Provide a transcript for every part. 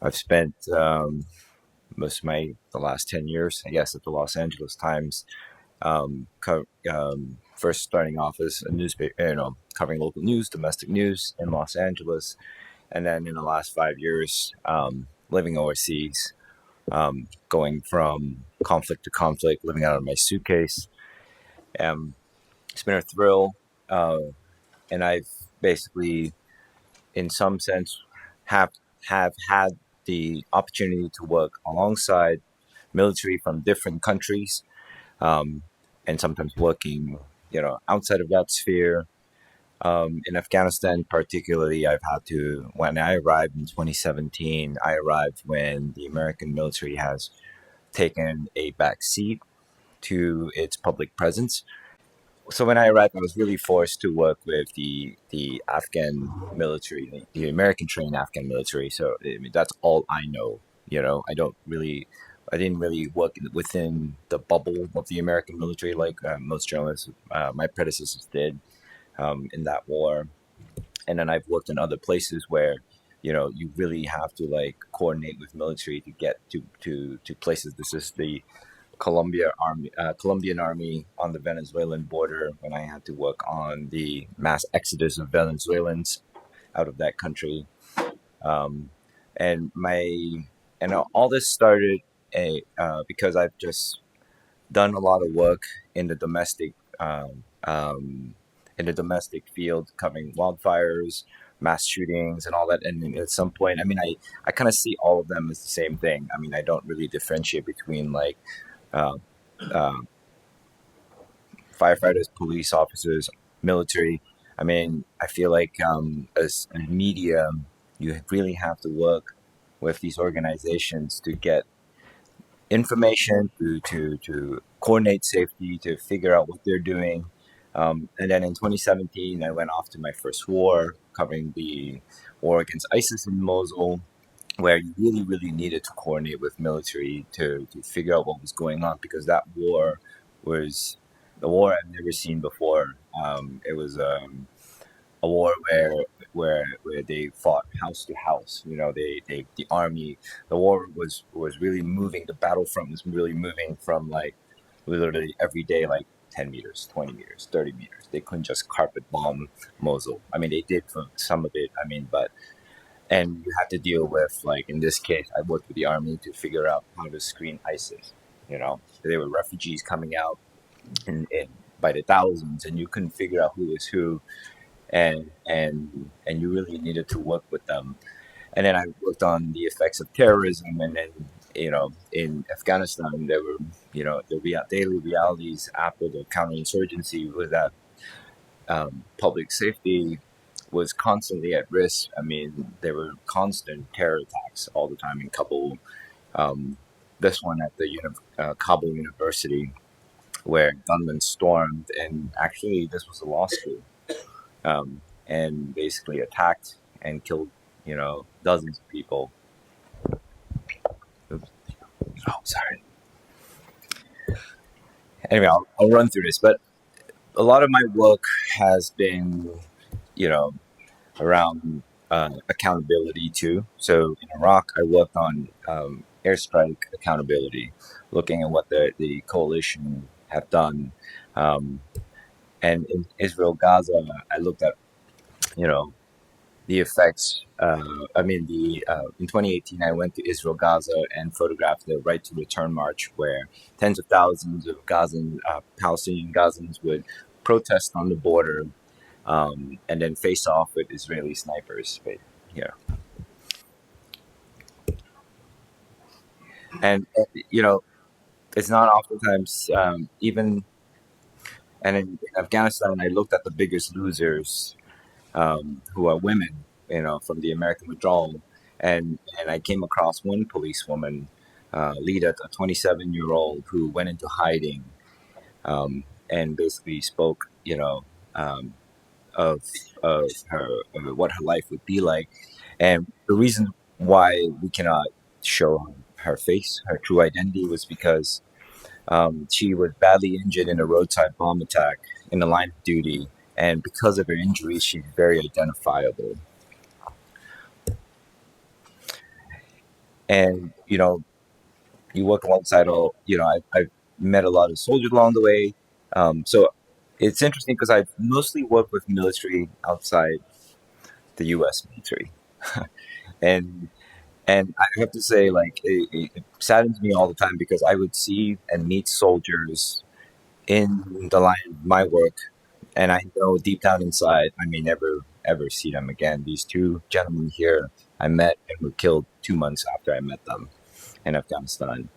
I've spent most of the last 10 years, I guess, at the Los Angeles Times. First starting off as a newspaper, covering local news, domestic news in Los Angeles, and then in the last 5 years, living overseas, going from conflict to conflict, living out of my suitcase. It's been a thrill, and I've basically, in some sense, have have had the opportunity to work alongside military from different countries, um, and sometimes working, outside of that sphere. In Afghanistan, particularly, I've had to. When I arrived in 2017, I arrived when the American military has taken a back seat to its public presence. So when I arrived, I was really forced to work with the Afghan military, the American trained Afghan military. So I mean, that's all I know. I didn't really work within the bubble of the American military like most journalists, my predecessors did, in that war. And then I've worked in other places where, you really have to like coordinate with military to get to places. This is the Colombian army on the Venezuelan border when I had to work on the mass exodus of Venezuelans out of that country. Um, and my and all this started because I've just done a lot of work in the domestic field, covering wildfires, mass shootings, and all that. And at some point, I mean, I kind of see all of them as the same thing. I mean, I don't really differentiate between like uh, uh, firefighters, police officers, military. I mean, I feel like as a media, you really have to work with these organizations to get information, to coordinate safety, to figure out what they're doing. And then in 2017, I went off to my first war, covering the war against ISIS in Mosul, where you really, really needed to coordinate with military to figure out what was going on because that war was the war I've never seen before. It was a war where they fought house to house. The army, the war was really moving. The battlefront was really moving from like literally every day, like 10 meters, 20 meters, 30 meters. They couldn't just carpet bomb Mosul. I mean, they did for some of it. I mean, but and you have to deal with like in this case, I worked with the army to figure out how to screen ISIS. There were refugees coming out in by the thousands, and you couldn't figure out who was who, and you really needed to work with them. And then I worked on the effects of terrorism, and then in Afghanistan there were daily realities after the counterinsurgency was that public safety was constantly at risk. I mean, there were constant terror attacks all the time in Kabul. Um, this one at the Kabul University, where gunmen stormed, and actually this was a law school, and basically attacked and killed, dozens of people. Oops. Oh, sorry. Anyway, I'll run through this, but a lot of my work has been, you know, around accountability too. So in Iraq, I worked on airstrike accountability, looking at what the coalition have done. Um, and in Israel, Gaza, I looked at, you know, the effects. I mean, the in 2018, I went to Israel, Gaza, and photographed the Right to Return march, where tens of thousands of Palestinian Gazans would protest on the border, and then face off with Israeli snipers. But, yeah, and it's not oftentimes even. And in Afghanistan, I looked at the biggest losers, who are women, from the American withdrawal. And I came across one policewoman, Lita, a 27-year-old who went into hiding, and basically spoke, um, of of what her life would be like. And the reason why we cannot show her face, her true identity, was because she was badly injured in a roadside bomb attack in the line of duty, and because of her injuries, she's very identifiable. And, you work alongside I've met a lot of soldiers along the way. So it's interesting because I've mostly worked with military outside the U.S. military. and and I have to say, like, it saddens me all the time because I would see and meet soldiers in the line of my work, and I know deep down inside I may never ever see them again. These two gentlemen here I met and were killed 2 months after I met them in Afghanistan.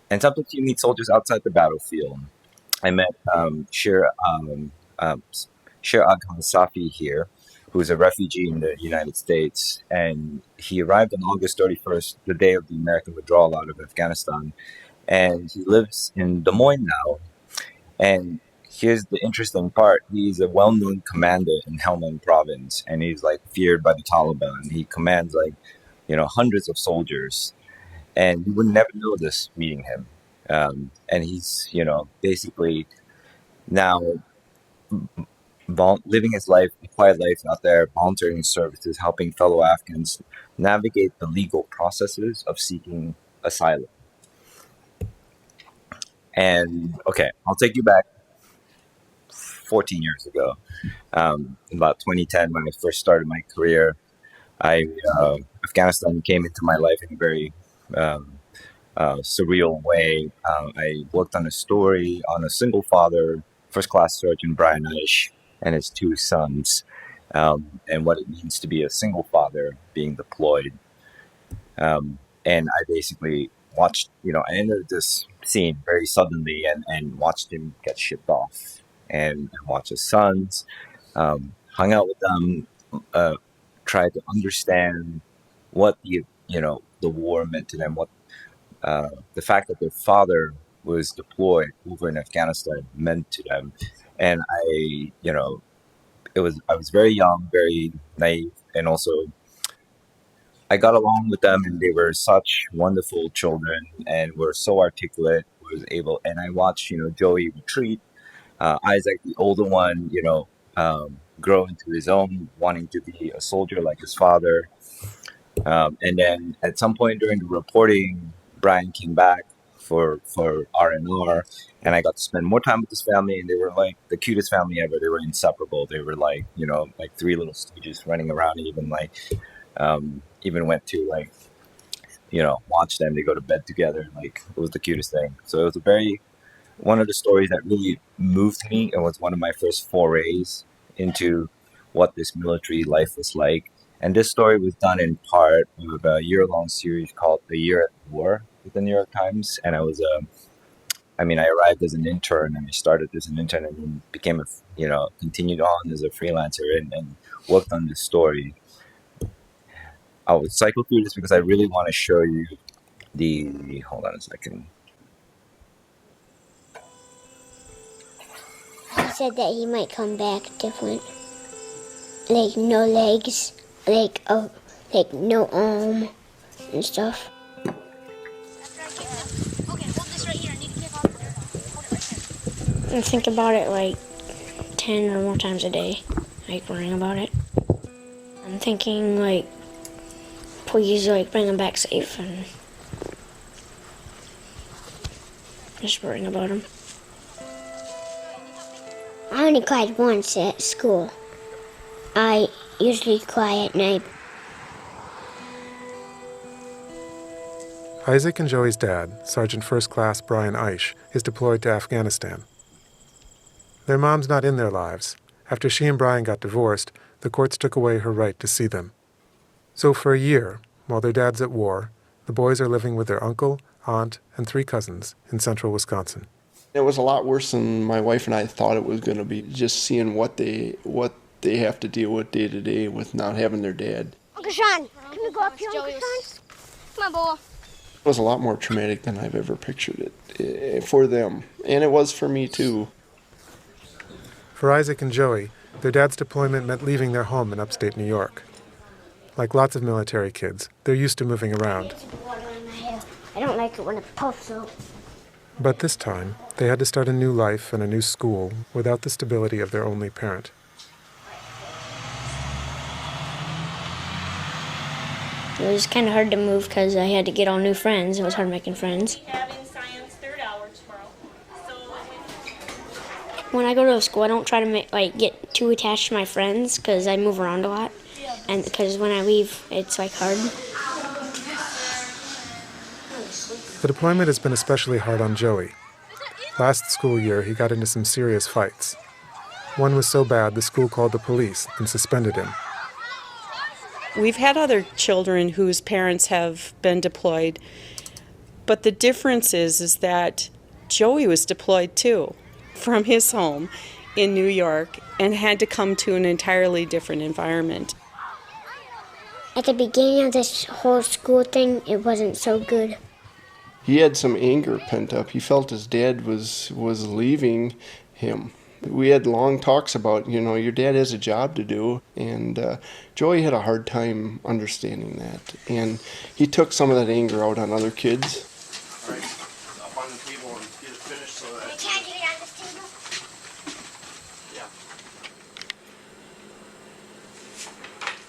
And sometimes you meet soldiers outside the battlefield. I met um, Sher Aghan Safi here, who's a refugee in the United States, and he arrived on August 31st, the day of the American withdrawal out of Afghanistan, and he lives in Des Moines now. And here's the interesting part: he's a well-known commander in Helmand Province, and he's like feared by the Taliban. He commands like hundreds of soldiers, and you would never know this meeting him. And he's basically now living his life, a quiet life out there, volunteering services, helping fellow Afghans navigate the legal processes of seeking asylum. And okay, I'll take you back 14 years ago, about 2010, when I first started my career. I Afghanistan came into my life in a very surreal way. I worked on a story on a single father, first class Sergeant Brian Ish, and his two sons, and what it means to be a single father being deployed. And I basically watched, I entered this scene very suddenly and watched him get shipped off and watch his sons, hung out with them, tried to understand what the war meant to them, what the fact that their father was deployed over in Afghanistan meant to them. And I was very young, very naive, and also I got along with them, and they were such wonderful children, and were so articulate. And I watched, Joey retreat, Isaac, the older one, grow into his own, wanting to be a soldier like his father. And then at some point during the reporting, Brian came back for R&R, and I got to spend more time with his family, and they were like the cutest family ever. They were inseparable. They were like, like three little stooges running around, and even went to like, watch them. They go to bed together. Like, it was the cutest thing. So it was one of the stories that really moved me. It was one of my first forays into what this military life was like. And this story was done in part of a year-long series called "The Year at War" with the New York Times. And I arrived as an intern, and I started as an intern, and then became continued on as a freelancer, and worked on this story. I would cycle through this because I really want to show you hold on a second. He said that he might come back different. Like no legs, like no arm and stuff. Okay, hold this right here. I need to kick off there. Hold it right there. I think about it like 10 or more times a day, like worrying about it. I'm thinking like, please bring him back safe, and just worrying about him. I only cried once at school. I usually cry at night. Isaac and Joey's dad, Sergeant First Class Brian Ish, is deployed to Afghanistan. Their mom's not in their lives. After she and Brian got divorced, the courts took away her right to see them. So for a year, while their dad's at war, the boys are living with their uncle, aunt, and 3 cousins in central Wisconsin. It was a lot worse than my wife and I thought it was going to be, just seeing what they have to deal with day to day with not having their dad. Uncle Sean, can we go up here, Uncle Sean? Come on, boy. It was a lot more traumatic than I've ever pictured it for them, and it was for me too. For Isaac and Joey, their dad's deployment meant leaving their home in upstate New York. Like lots of military kids, they're used to moving around. I don't like it when it puffs up. But this time, they had to start a new life and a new school without the stability of their only parent. It was kind of hard to move because I had to get all new friends. It was hard making friends. Having science third hour tomorrow. So When I go to school, I don't try to get too attached to my friends because I move around a lot, and because when I leave, it's like hard. The deployment has been especially hard on Joey. Last school year, he got into some serious fights. One was so bad, the school called the police and suspended him. We've had other children whose parents have been deployed, but the difference is that Joey was deployed too, from his home in New York, and had to come to an entirely different environment. At the beginning of this whole school thing, it wasn't so good. He had some anger pent up. He felt his dad was leaving him. We had long talks about, your dad has a job to do, and Joey had a hard time understanding that. And he took some of that anger out on other kids. All right, up on the table and get it finished so that... Can I get it on this table?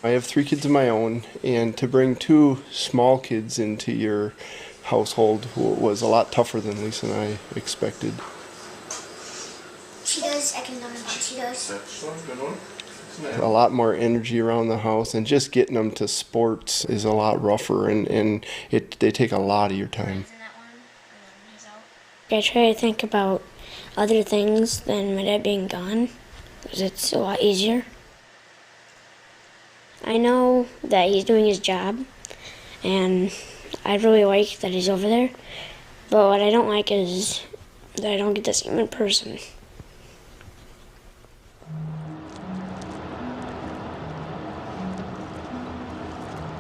Yeah. I have 3 kids of my own, and to bring 2 small kids into your household was a lot tougher than Lisa and I expected. She does. I can learn about she does. That's one good one. A lot more energy around the house, and just getting them to sports is a lot rougher, and they take a lot of your time. I try to think about other things than my dad being gone, because it's a lot easier. I know that he's doing his job, and I really like that he's over there, but what I don't like is that I don't get to see him in person.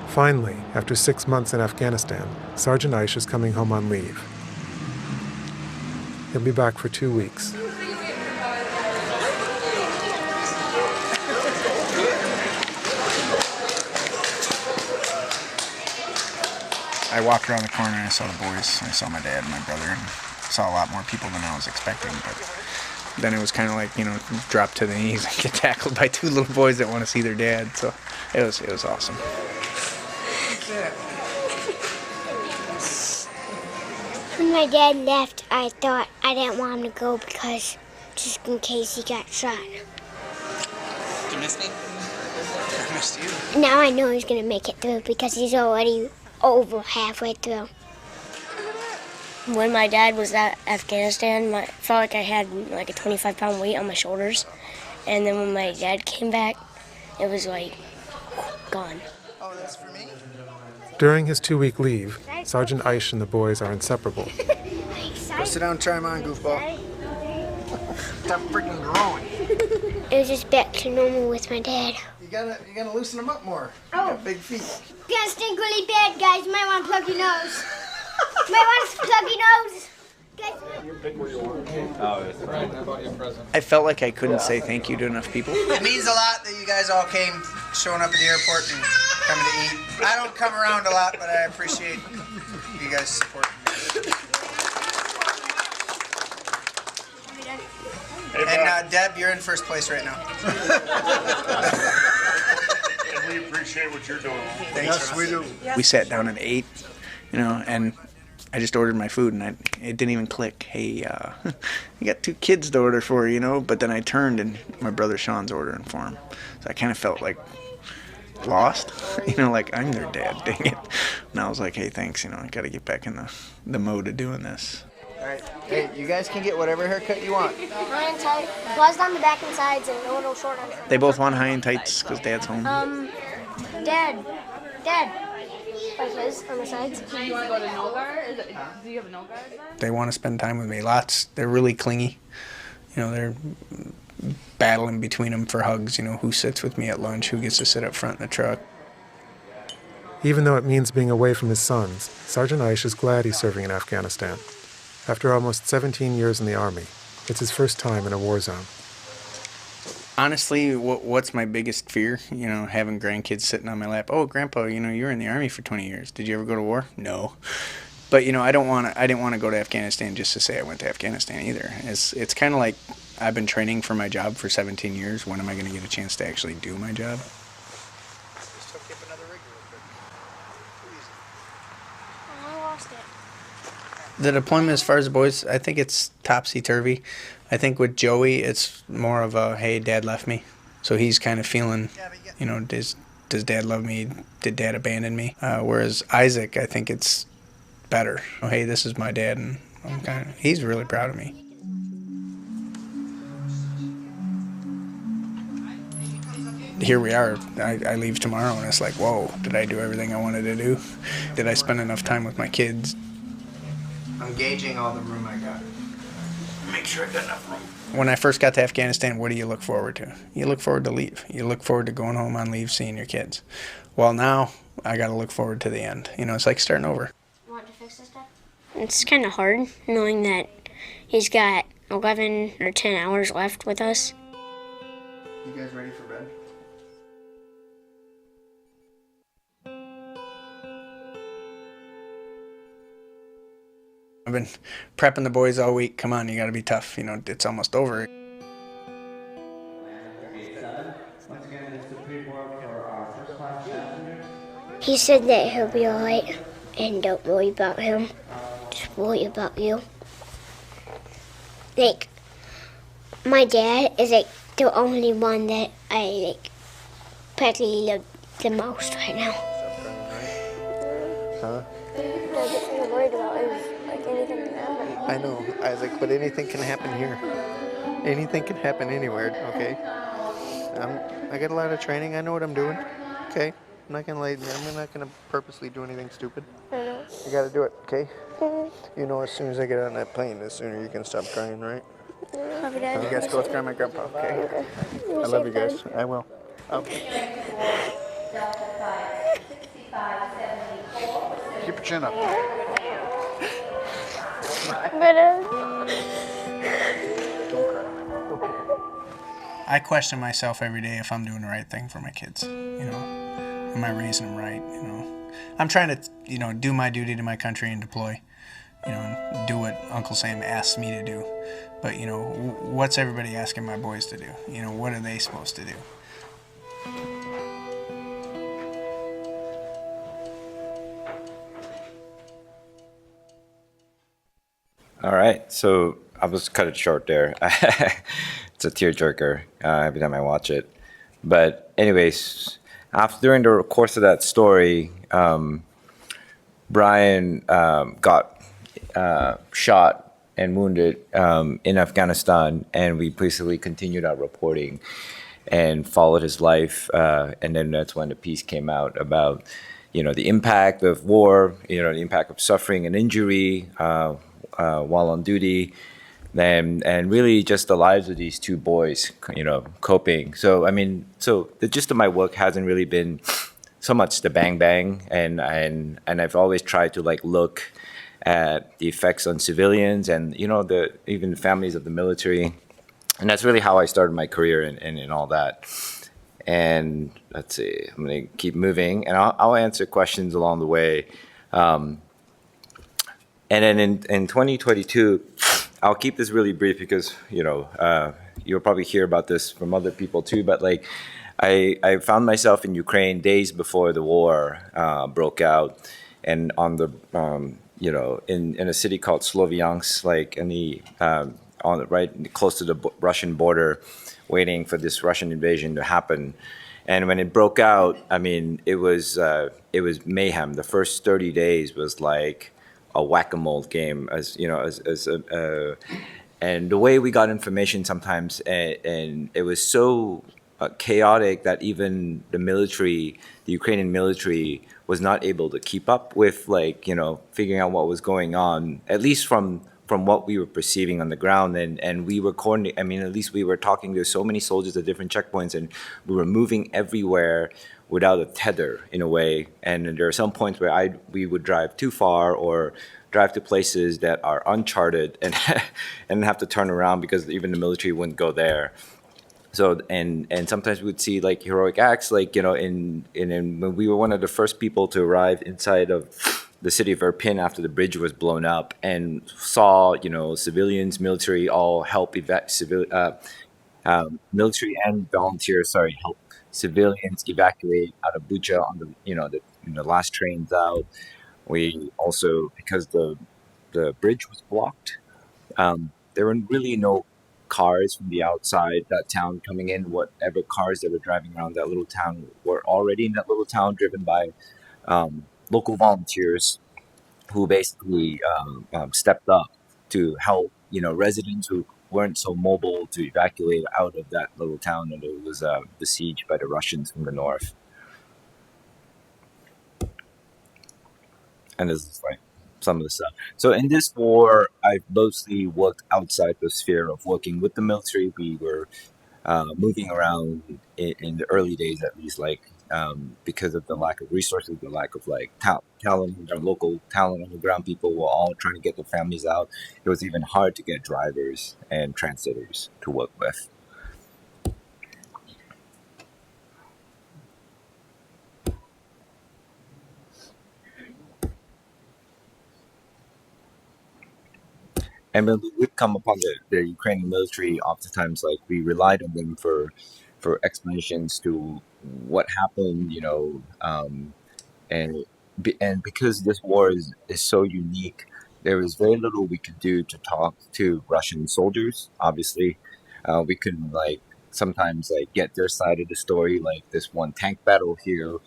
Finally, after 6 months in Afghanistan, Sergeant Aish is coming home on leave. He'll be back for 2 weeks. I walked around the corner and I saw the boys. I saw my dad and my brother, and saw a lot more people than I was expecting. But then it was kind of like, drop to the knees and get tackled by 2 little boys that want to see their dad. So it was awesome. When my dad left, I thought I didn't want him to go because just in case he got shot. Did you miss me? I missed you. Now I know he's going to make it through because he's already over halfway through. When my dad was at Afghanistan, I felt like I had like a 25-pound weight on my shoulders. And then when my dad came back, it was like gone. Oh, that's for me? During his 2-week leave, Sergeant Aish and the boys are inseparable. Go sit down and try 'em on, goofball. Stop freaking growing. It was just back to normal with my dad. You gotta loosen them up more. Oh. You got big feet. It's gonna stink really bad, guys. You might want to plug your nose. You might want to plug your nose. I felt like I couldn't say thank you to enough people. It means a lot that you guys all came, showing up at the airport and coming to eat. I don't come around a lot, but I appreciate you guys supporting me. And Deb, you're in first place right now. And we appreciate what you're doing. Thanks, Yes, we do. We sat down and ate, and I just ordered my food, and it didn't even click. Hey, you got 2 kids to order for, but then I turned, and my brother Sean's ordering for him. So I kind of felt like lost, like I'm their dad, dang it. And I was like, hey, thanks, I got to get back in the mode of doing this. All right. Hey, you guys can get whatever haircut you want. High and tight, buzzed on the back and sides, and a little short on the front. They both want high and tights because Dad's home. Dad. Like his on the sides. Do you want to go to no guard? Do you have a no guard then? They want to spend time with me. Lots. They're really clingy. They're battling between them for hugs. Who sits with me at lunch, who gets to sit up front in the truck. Even though it means being away from his sons, Sergeant Aish is glad he's serving in Afghanistan. After almost 17 years in the Army, it's his first time in a war zone. Honestly, what's my biggest fear? Having grandkids sitting on my lap. Oh, Grandpa, you were in the Army for 20 years. Did you ever go to war? No. But I didn't want to go to Afghanistan just to say I went to Afghanistan either. It's kind of like I've been training for my job for 17 years. When am I going to get a chance to actually do my job? The deployment, as far as the boys, I think it's topsy-turvy. I think with Joey, it's more of a, hey, Dad left me. So he's kind of feeling, does Dad love me? Did Dad abandon me? Whereas Isaac, I think it's better. Oh, hey, this is my dad, and he's really proud of me. Here we are. I leave tomorrow, and it's like, whoa, did I do everything I wanted to do? Did I spend enough time with my kids? I'm gauging all the room I got. Make sure I got enough room. When I first got to Afghanistan, what do you look forward to? You look forward to leave. You look forward to going home on leave, seeing your kids. Well, now I got to look forward to the end. It's like starting over. You want to fix this, Dad? It's kind of hard knowing that he's got 11 or 10 hours left with us. You guys ready for bed? I've been prepping the boys all week. Come on, you got to be tough. It's almost over. He said that he'll be alright, and don't worry about him. Just worry about you. Like, my dad is like the only one that I practically love the most right now. Huh? I get kind of worried about anything can happen. I know, Isaac, but anything can happen here. Anything can happen anywhere, okay? I got a lot of training. I know what I'm doing, okay? I'm not gonna I'm not gonna purposely do anything stupid. I know. You gotta do it, okay? Mm-hmm. As soon as I get on that plane, the sooner you can stop crying, right? Love you, Dad. You guys go with Grandma and Grandpa, okay? Okay. I love you guys. I will. Okay. Keep your chin up. I question myself every day if I'm doing the right thing for my kids. Am I raising them right? I'm trying to, do my duty to my country and deploy, and do what Uncle Sam asks me to do. But, what's everybody asking my boys to do? What are they supposed to do? All right, so I was cut it short there. It's a tearjerker every time I watch it. But anyways, during the course of that story, Brian got shot and wounded in Afghanistan, and we basically continued our reporting and followed his life. And then that's when the piece came out about, the impact of war, the impact of suffering and injury while on duty, and really just the lives of these two boys, coping. So the gist of my work hasn't really been so much the bang bang, and I've always tried to look at the effects on civilians and even the families of the military, and that's really how I started my career and all that. And let's see, I'm gonna keep moving, and I'll answer questions along the way. And then in 2022, I'll keep this really brief because, you'll probably hear about this from other people too, but I found myself in Ukraine days before the war broke out, and on the, in a city called Sloviansk, in the, on the right, close to the Russian border, waiting for this Russian invasion to happen. And when it broke out, it was mayhem. The first 30 days was like a whack-a-mole game, and the way we got information sometimes, and it was so chaotic that even the Ukrainian military was not able to keep up with figuring out what was going on, at least from what we were perceiving on the ground. And we were coordinating, at least we were talking to so many soldiers at different checkpoints, and we were moving everywhere without a tether in a way. And there are some points where we would drive too far or drive to places that are uncharted and and have to turn around because even the military wouldn't go there. So and sometimes we would see heroic acts, when we were one of the first people to arrive inside of the city of Irpin after the bridge was blown up, and saw civilians, military all help military and volunteers, help civilians evacuate out of Bucha on the the last trains out. We also, because the bridge was blocked. There were really no cars from the outside that town coming in. Whatever cars that were driving around that little town were already in that little town, driven by local volunteers who basically stepped up to help, residents who weren't so mobile to evacuate out of that little town that it was besieged by the Russians from the north. And this is like some of the stuff. So in this war, I've mostly worked outside the sphere of working with the military. We were moving around in the early days, at least, like because of the lack of resources, the lack of like talent, our local talent on the ground. People were all trying to get their families out. It was even hard to get drivers and translators to work with. And when we would come upon the Ukrainian military, oftentimes like we relied on them for explanations to what happened, and because this war is so unique, there was very little we could do to talk to Russian soldiers. Obviously, we couldn't like sometimes like get their side of the story, like this one tank battle here,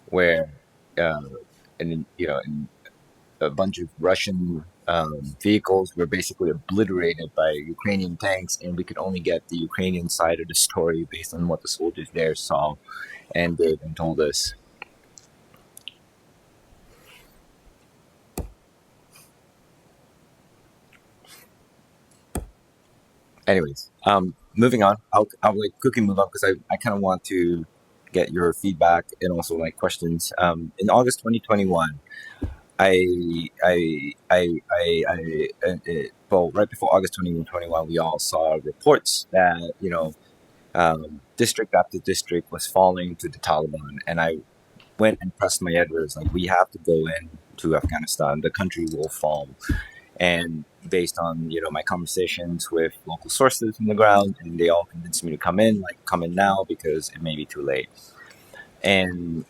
where uh, and a bunch of Russian vehicles were basically obliterated by Ukrainian tanks, and we could only get the Ukrainian side of the story based on what the soldiers there saw and did and told us. Anyways, moving on. I'll like quickly move on because I kind of want to get your feedback and also like questions. In August 2021, well, right before August 2021, we all saw reports that, district after district was falling to the Taliban. And I went and pressed my editors, like, we have to go in to Afghanistan. The country will fall. And based on, my conversations with local sources on the ground, and they all convinced me to come in now because it may be too late. And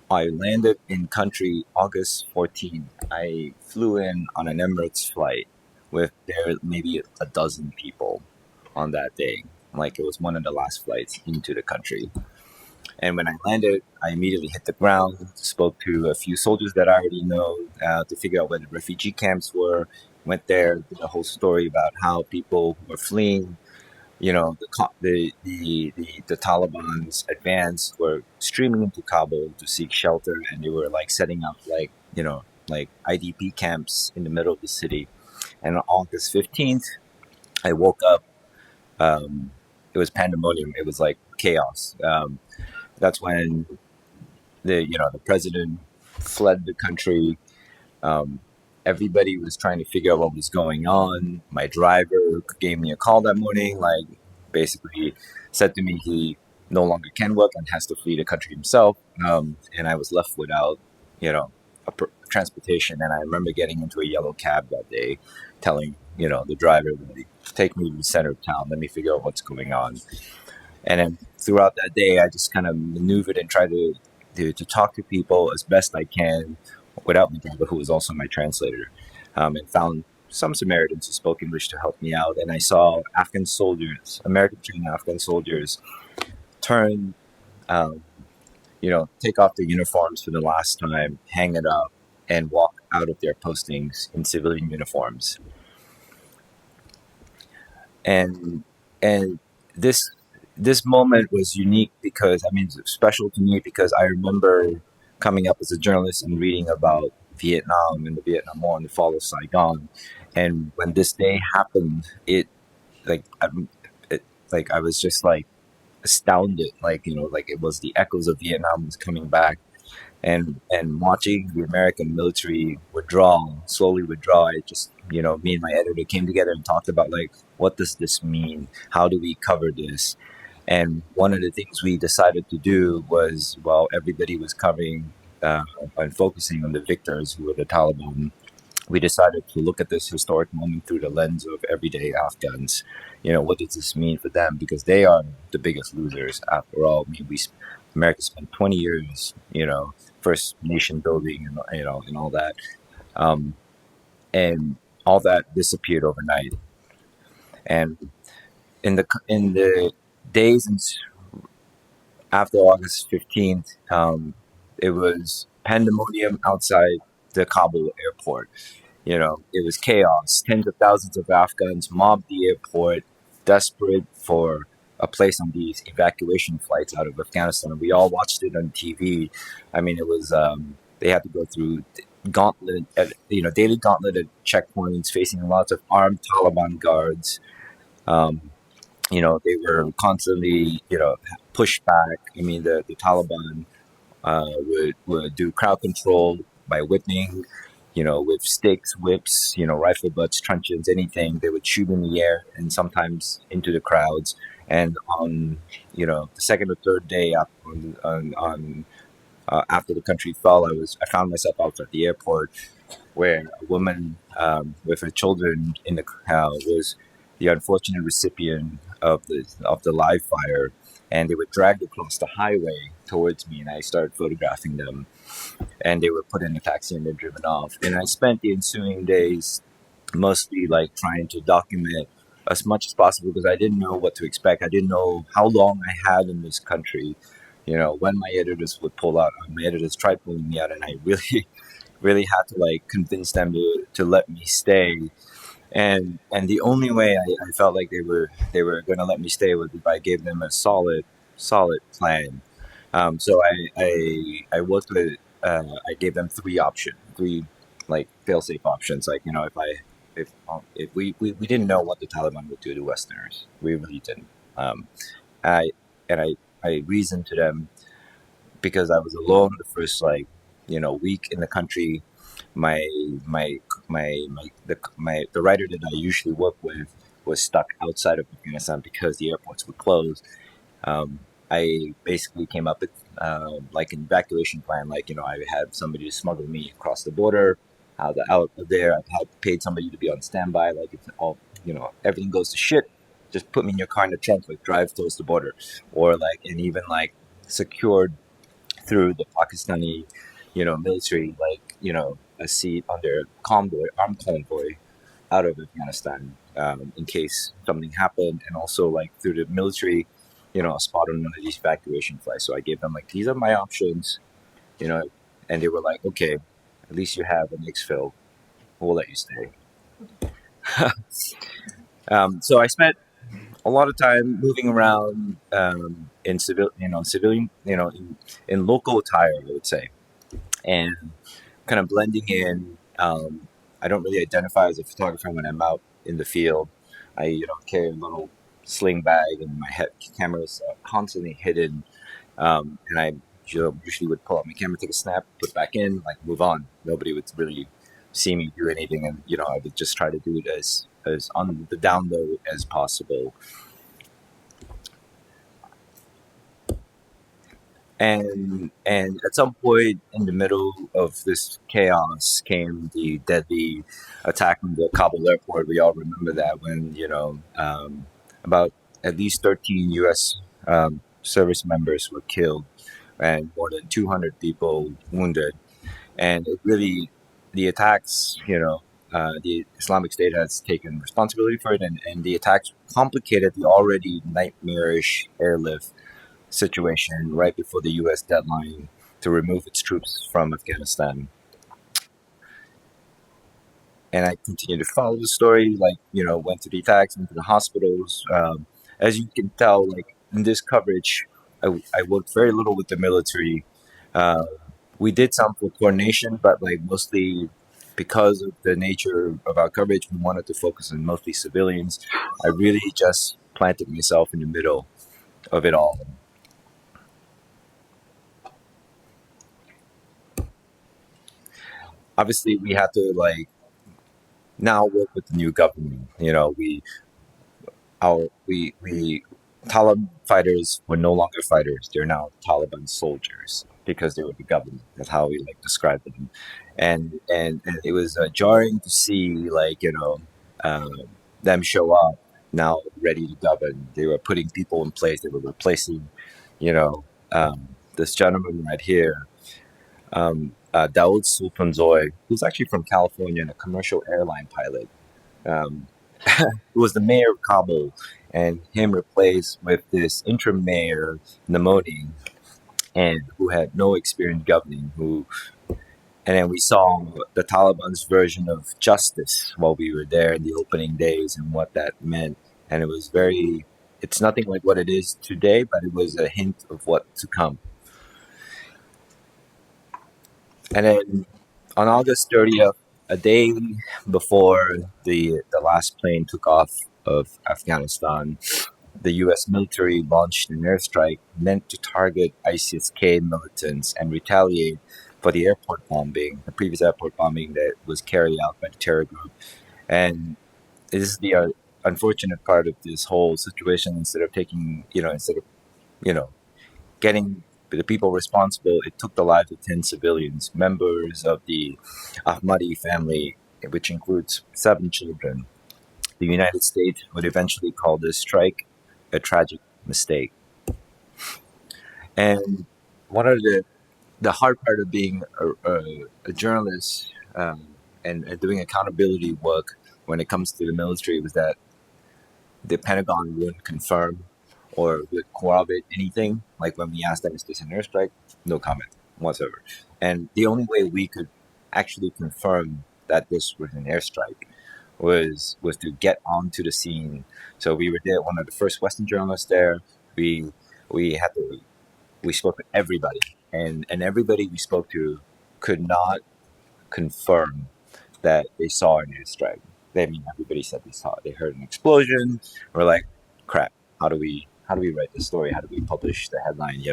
I landed in country August 14th. I flew in on an Emirates flight with there maybe a dozen people on that day. Like it was one of the last flights into the country. And when I landed, I immediately hit the ground, spoke to a few soldiers that I already know to figure out where the refugee camps were. Went there, did a whole story about how people who were fleeing, the Taliban's advance were streaming into Kabul to seek shelter, and they were like setting up like IDP camps in the middle of the city. And on August 15th, I woke up. It was pandemonium. It was like chaos. That's when the president fled the country. Everybody was trying to figure out what was going on. My driver gave me a call that morning, like basically said to me he no longer can work and has to flee the country himself. And I was left without, transportation. And I remember getting into a yellow cab that day, telling the driver, like, take me to the center of town. Let me figure out what's going on. And then throughout that day, I just kind of maneuvered and tried to talk to people as best I can without my driver, who was also my translator, and found some Samaritans who spoke English to help me out. And I saw Afghan soldiers, American trained Afghan soldiers, turn, take off their uniforms for the last time, hang it up, and walk out of their postings in civilian uniforms. And this moment was unique because it's special to me because I remember coming up as a journalist and reading about Vietnam and the Vietnam War and the fall of Saigon, and when this day happened, I was just like astounded, like it was the echoes of Vietnam was coming back, and watching the American military slowly withdraw. It just me and my editor came together and talked about like, what does this mean? How do we cover this? And one of the things we decided to do was, while everybody was covering and focusing on the victors who were the Taliban, we decided to look at this historic moment through the lens of everyday Afghans. What does this mean for them? Because they are the biggest losers after all. America spent 20 years, first nation building and all that. and all that disappeared overnight. And in the days after August 15th, it was pandemonium outside the Kabul airport. It was chaos. Tens of thousands of Afghans mobbed the airport, desperate for a place on these evacuation flights out of Afghanistan. We all watched it on TV. I mean, it was they had to go through daily gauntlet at checkpoints, facing lots of armed Taliban guards. Um, they were constantly, pushed back. I mean, the Taliban would do crowd control by whipping, with sticks, whips, rifle butts, truncheons, anything. They would shoot in the air and sometimes into the crowds. And on, the second or third day after the country fell, I found myself out at the airport where a woman with her children in the was the unfortunate recipient of the live fire, and they were dragged across the highway towards me, and I started photographing them, and they were put in a taxi and they're driven off. And I spent the ensuing days mostly like trying to document as much as possible because I didn't know what to expect. I didn't know how long I had in this country. When my editors would pull out. My editors tried pulling me out, and I really, really had to like convince them to let me stay. And the only way I felt like they were going to let me stay was if I gave them a solid plan. So I worked with I gave them three like fail-safe options. Like if we didn't know what the Taliban would do to Westerners, we really didn't. I and I reasoned to them because I was alone the first week in the country. My the writer that I usually work with was stuck outside of Afghanistan because the airports were closed. I basically came up with like an evacuation plan. I had somebody to smuggle me across the border. Out of there, I had paid somebody to be on standby. Like if all everything goes to shit, just put me in your car in the trunk, like drive towards the border, or and even secured through the Pakistani, military, a seat on their armed convoy out of Afghanistan in case something happened, and also through the military, a spot on one of these evacuation flights. So I gave them these are my options, and they were like, okay, at least you have an exfil, we'll let you stay. So I spent a lot of time moving around in civilian, in local attire, I would say, and kind of blending in. I don't really identify as a photographer when I'm out in the field. I carry a little sling bag, and my camera's constantly hidden. And I usually would pull out my camera, take a snap, put back in, move on. Nobody would really see me do anything, and I would just try to do it as on the down low as possible. And at some point in the middle of this chaos came the deadly attack on the Kabul airport. We all remember that when about at least 13 U.S. Service members were killed and more than 200 people wounded. And it really, the attacks, the Islamic State has taken responsibility for it, and the attacks complicated the already nightmarish airlift situation right before the U.S. deadline to remove its troops from Afghanistan. And I continued to follow the story, went to the attacks, went to the hospitals. As you can tell, in this coverage, I worked very little with the military. We did some for coordination, but mostly because of the nature of our coverage, we wanted to focus on mostly civilians. I really just planted myself in the middle of it all. Obviously, we had to now work with the new government. We Taliban fighters were no longer fighters; they're now Taliban soldiers because they were the government. That's how we describe them, and it was jarring to see them show up now ready to govern. They were putting people in place. They were replacing, this gentleman right here. Daoud Sultanzoy, who's actually from California and a commercial airline pilot, um, who was the mayor of Kabul, and him replaced with this interim mayor, Namoni, and who had no experience governing. And then we saw the Taliban's version of justice while we were there in the opening days and what that meant. And it was very, it's nothing like what it is today, but it was a hint of what to come. And then on August 30th, a day before the last plane took off of Afghanistan, the U.S. military launched an airstrike meant to target ISIS-K militants and retaliate for the airport bombing, the previous airport bombing that was carried out by the terror group. And this is the unfortunate part of this whole situation. Instead of you know getting the people responsible, it took the lives of 10 civilians, members of the Ahmadi family, which includes 7 children. The United States would eventually call this strike a tragic mistake. And one of the hard part of being a journalist, and doing accountability work when it comes to the military was that the Pentagon wouldn't confirm or would corroborate anything. Like when we asked them, is this an airstrike? No comment whatsoever. And the only way we could actually confirm that this was an airstrike was to get onto the scene. So we were there, one of the first Western journalists there. We we had to we spoke to everybody, and everybody we spoke to could not confirm that they saw an airstrike. Everybody said they heard an explosion. We're like, crap. How do we write the story? How do we publish the headline?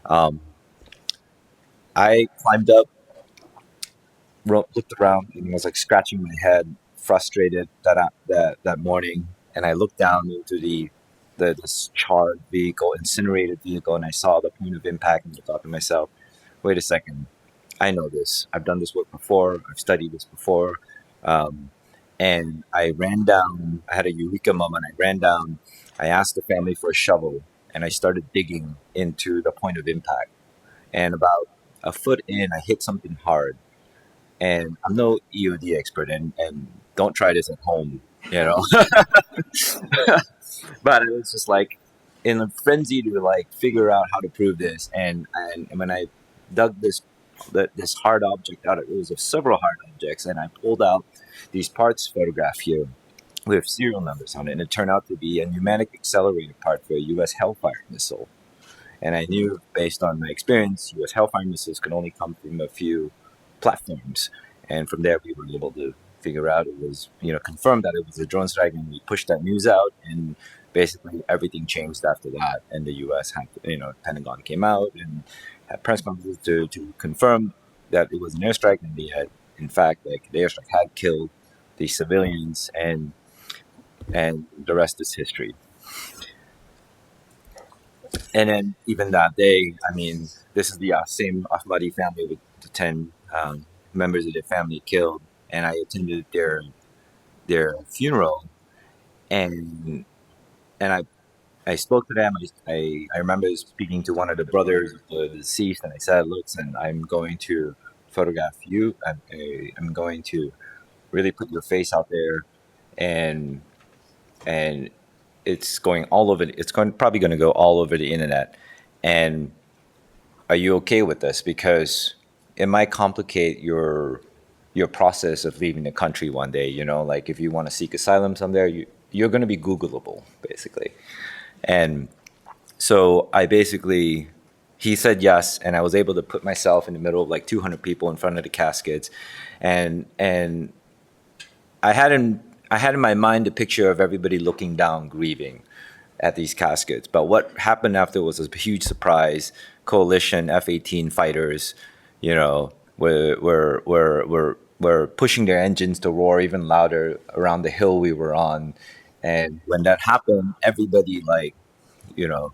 Um, I climbed up, looked around, and was like scratching my head, frustrated that morning. And I looked down into this charred vehicle, incinerated vehicle, and I saw the point of impact, and I thought to myself, wait a second, I know this. I've done this work before. I've studied this before. Um, and I ran down. I had a eureka moment. I ran down. I asked the family for a shovel, and I started digging into the point of impact. And about a foot in, I hit something hard. And I'm no EOD expert, and don't try this at home, you know. But it was just like in a frenzy to like figure out how to prove this. And when I dug this hard object out, it was of several hard objects, and I pulled out these parts photographed here with serial numbers on it, and it turned out to be a pneumatic accelerator part for a U.S. Hellfire missile. And I knew, based on my experience, U.S. Hellfire missiles could only come from a few platforms. And from there, we were able to figure out it was, confirm that it was a drone strike, and we pushed that news out. And basically, everything changed after that. And the U.S. had, Pentagon came out and had press conferences to confirm that it was an airstrike, and they had, in fact, like the airstrike had killed the civilians, and the rest is history. And then even that day, I mean, this is the same Ahmadi family with the 10 members of their family killed, and I attended their funeral, and I spoke to them. I remember speaking to one of the brothers of the deceased, and I said, "Look, son, I'm going to photograph you. I'm going to really put your face out there, and and it's going all over. It's going probably going to go all over the internet. And are you okay with this? Because it might complicate your process of leaving the country one day. Like if you want to seek asylum somewhere, you're going to be Googleable, basically." And so he said yes, and I was able to put myself in the middle of like 200 people in front of the caskets, and I had in my mind a picture of everybody looking down, grieving at these caskets. But what happened after was a huge surprise. Coalition F-18 fighters, were pushing their engines to roar even louder around the hill we were on. And when that happened, everybody you know,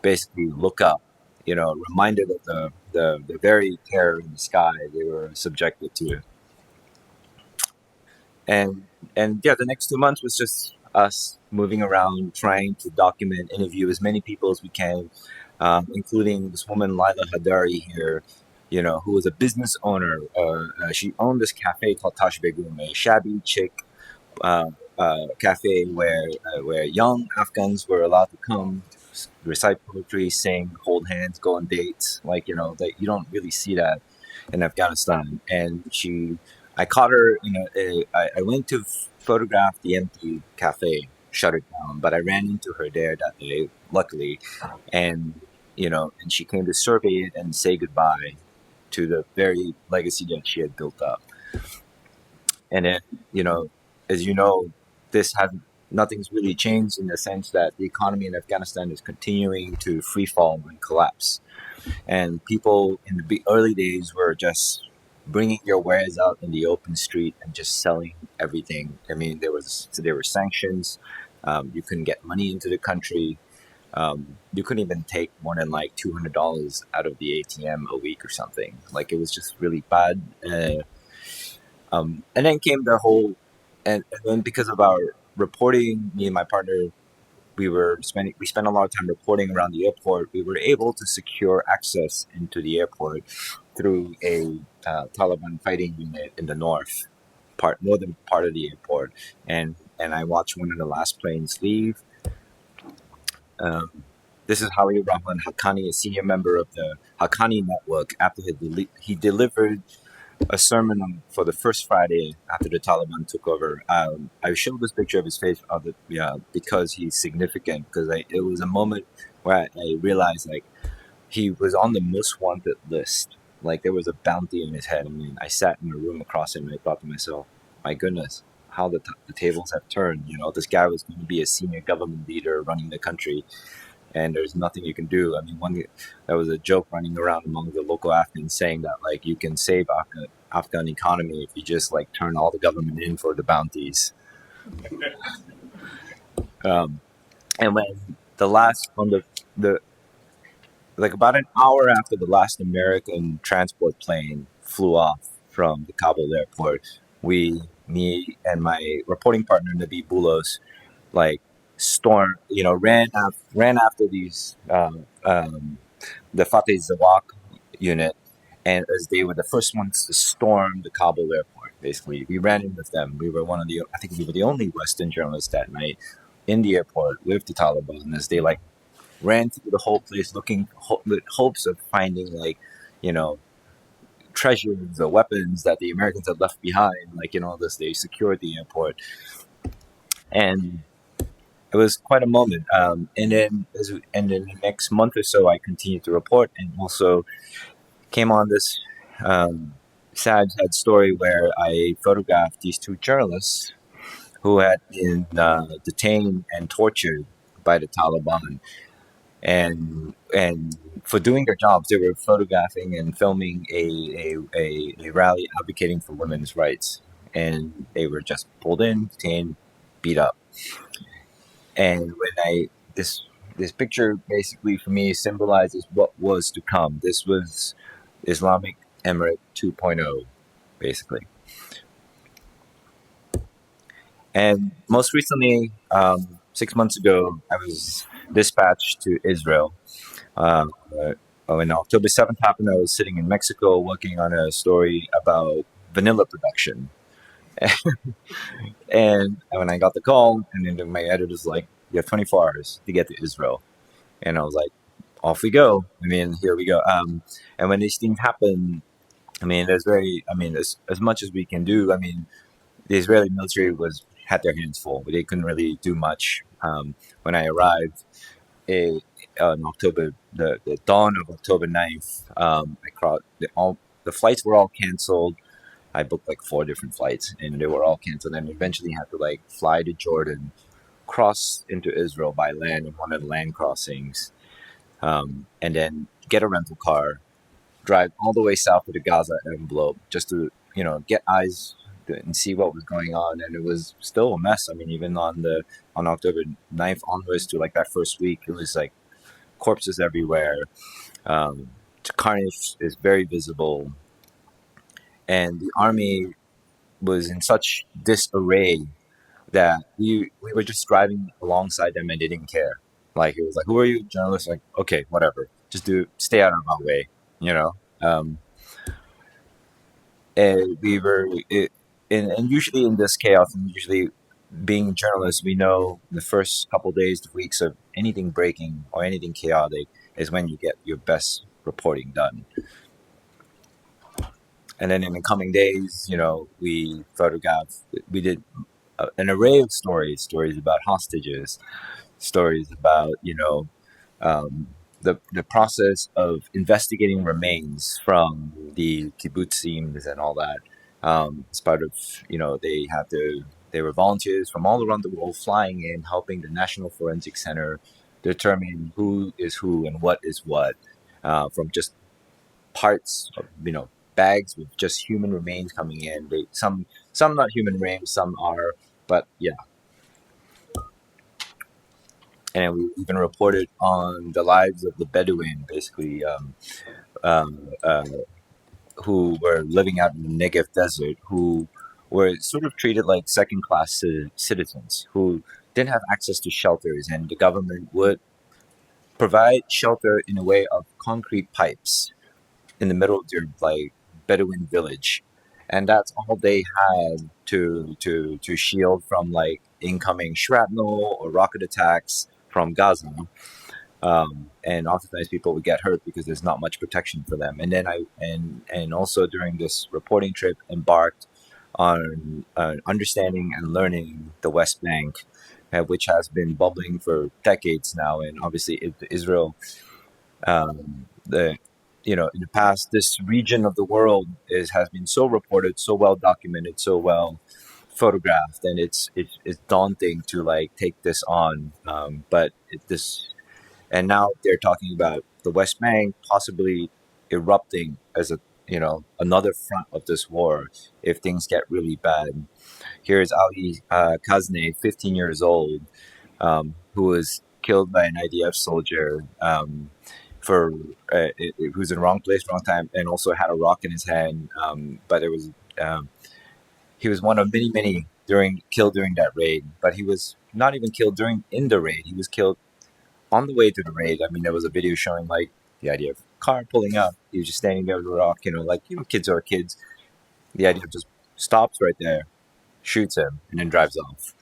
basically look up, reminded of the very terror in the sky they were subjected to. And yeah, the next 2 months was just us moving around, trying to document, interview as many people as we can, including this woman Laila Hadari here. who was a business owner. She owned this cafe called Tash Begum, a shabby chic cafe where young Afghans were allowed to come, recite poetry, sing, hold hands, go on dates. Like that you don't really see that in Afghanistan. And I caught her. I went to photograph the empty cafe, shut it down, but I ran into her there that day, luckily, and and she came to survey it and say goodbye to the very legacy that she had built up. And then, as you know, this has nothing's really changed in the sense that the economy in Afghanistan is continuing to free fall and collapse. And people in the early days were just bringing your wares out in the open street and just selling everything. I mean, there were sanctions. You couldn't get money into the country. You couldn't even take more than like $200 out of the ATM a week or something. Like it was just really bad. And then came the whole, and then because of our reporting, me and my partner, we spent a lot of time reporting around the airport. We were able to secure access into the airport through a Taliban fighting unit in the northern part of the airport, and I watched one of the last planes leave. This is Halil Rahman Haqqani, a senior member of the Haqqani network. After he delivered a sermon for the first Friday after the Taliban took over. I showed this picture of his face because he's significant. Because it was a moment where I realized like he was on the most wanted list. Like there was a bounty in his head. I mean, I sat in a room across him and I thought to myself, my goodness, how the tables have turned. This guy was going to be a senior government leader running the country. And there's nothing you can do. I mean, there was a joke running around among the local Afghans saying that like you can save Afghan economy if you just like turn all the government in for the bounties. And when the like about an hour after the last American transport plane flew off from the Kabul airport, me and my reporting partner Nabi Bulos, like ran after these the Fateh Zawak unit, and as they were the first ones to storm the Kabul airport. Basically, we ran in with them. I think we were the only Western journalists that night in the airport with the Taliban as they like ran through the whole place looking with hopes of finding like treasures or weapons that the Americans had left behind. Like this, they secured the airport, and it was quite a moment. And then the next month or so, I continued to report and also came on this sad story where I photographed these two journalists who had been detained and tortured by the Taliban. And for doing their jobs, they were photographing and filming a rally advocating for women's rights. And they were just pulled in, detained, beat up. And this picture basically for me symbolizes what was to come. This was Islamic Emirate 2.0, basically. And most recently, 6 months ago, I was dispatched to Israel. When October 7th happened, I was sitting in Mexico working on a story about vanilla production. And when I got the call, and then my editor's like, "You have 24 hours to get to Israel," and I was like, "Off we go." I mean, here we go. And when these things happen, I mean, as much as we can do. I mean, the Israeli military had their hands full. They couldn't really do much. When I arrived on October, the dawn of October 9th, the flights were all canceled. I booked like 4 different flights and they were all canceled, and eventually had to like fly to Jordan, cross into Israel by land in one of the land crossings, and then get a rental car, drive all the way south to the Gaza envelope just to, get eyes and see what was going on. And it was still a mess. I mean, even on October 9th onwards to like that first week, it was like corpses everywhere. Carnage is very visible. And the army was in such disarray that we were just driving alongside them and they didn't care. Like, it was like, "Who are you?" Journalists, like, "Okay, whatever. Just stay out of our way," you know? we were and usually in this chaos, and usually being journalists, we know the first couple days, weeks of anything breaking or anything chaotic is when you get your best reporting done. And then in the coming days, we did an array of stories about hostages, stories about, um, the process of investigating remains from the kibbutzim and all that. As part of, they were volunteers from all around the world flying in, helping the National Forensic Center determine who is who and what is what, from just parts of, bags with just human remains coming in. Some not human remains, some are, but yeah. And we even reported on the lives of the Bedouin, basically, uh, who were living out in the Negev desert, who were sort of treated like second-class citizens, who didn't have access to shelters, and the government would provide shelter in a way of concrete pipes in the middle of their like Bedouin village, and that's all they had to shield from like incoming shrapnel or rocket attacks from Gaza. And oftentimes people would get hurt because there's not much protection for them. And then and also during this reporting trip embarked on understanding and learning the West Bank, which has been bubbling for decades now, and obviously Israel. The in the past, this region of the world has been so reported, so well documented, so well photographed, and it's daunting to like take this on. But this and now they're talking about the West Bank possibly erupting as a another front of this war if things get really bad. Here's Ali Kazne, 15 years old, who was killed by an IDF soldier, for who's in the wrong place, wrong time, and also had a rock in his hand. But it was he was one of many killed during that raid. But he was not even killed in the raid. He was killed on the way to the raid. I mean, there was a video showing like the idea of car pulling up. He was just standing there with a rock. Kids are kids. The idea of just stops right there, shoots him, and then drives off.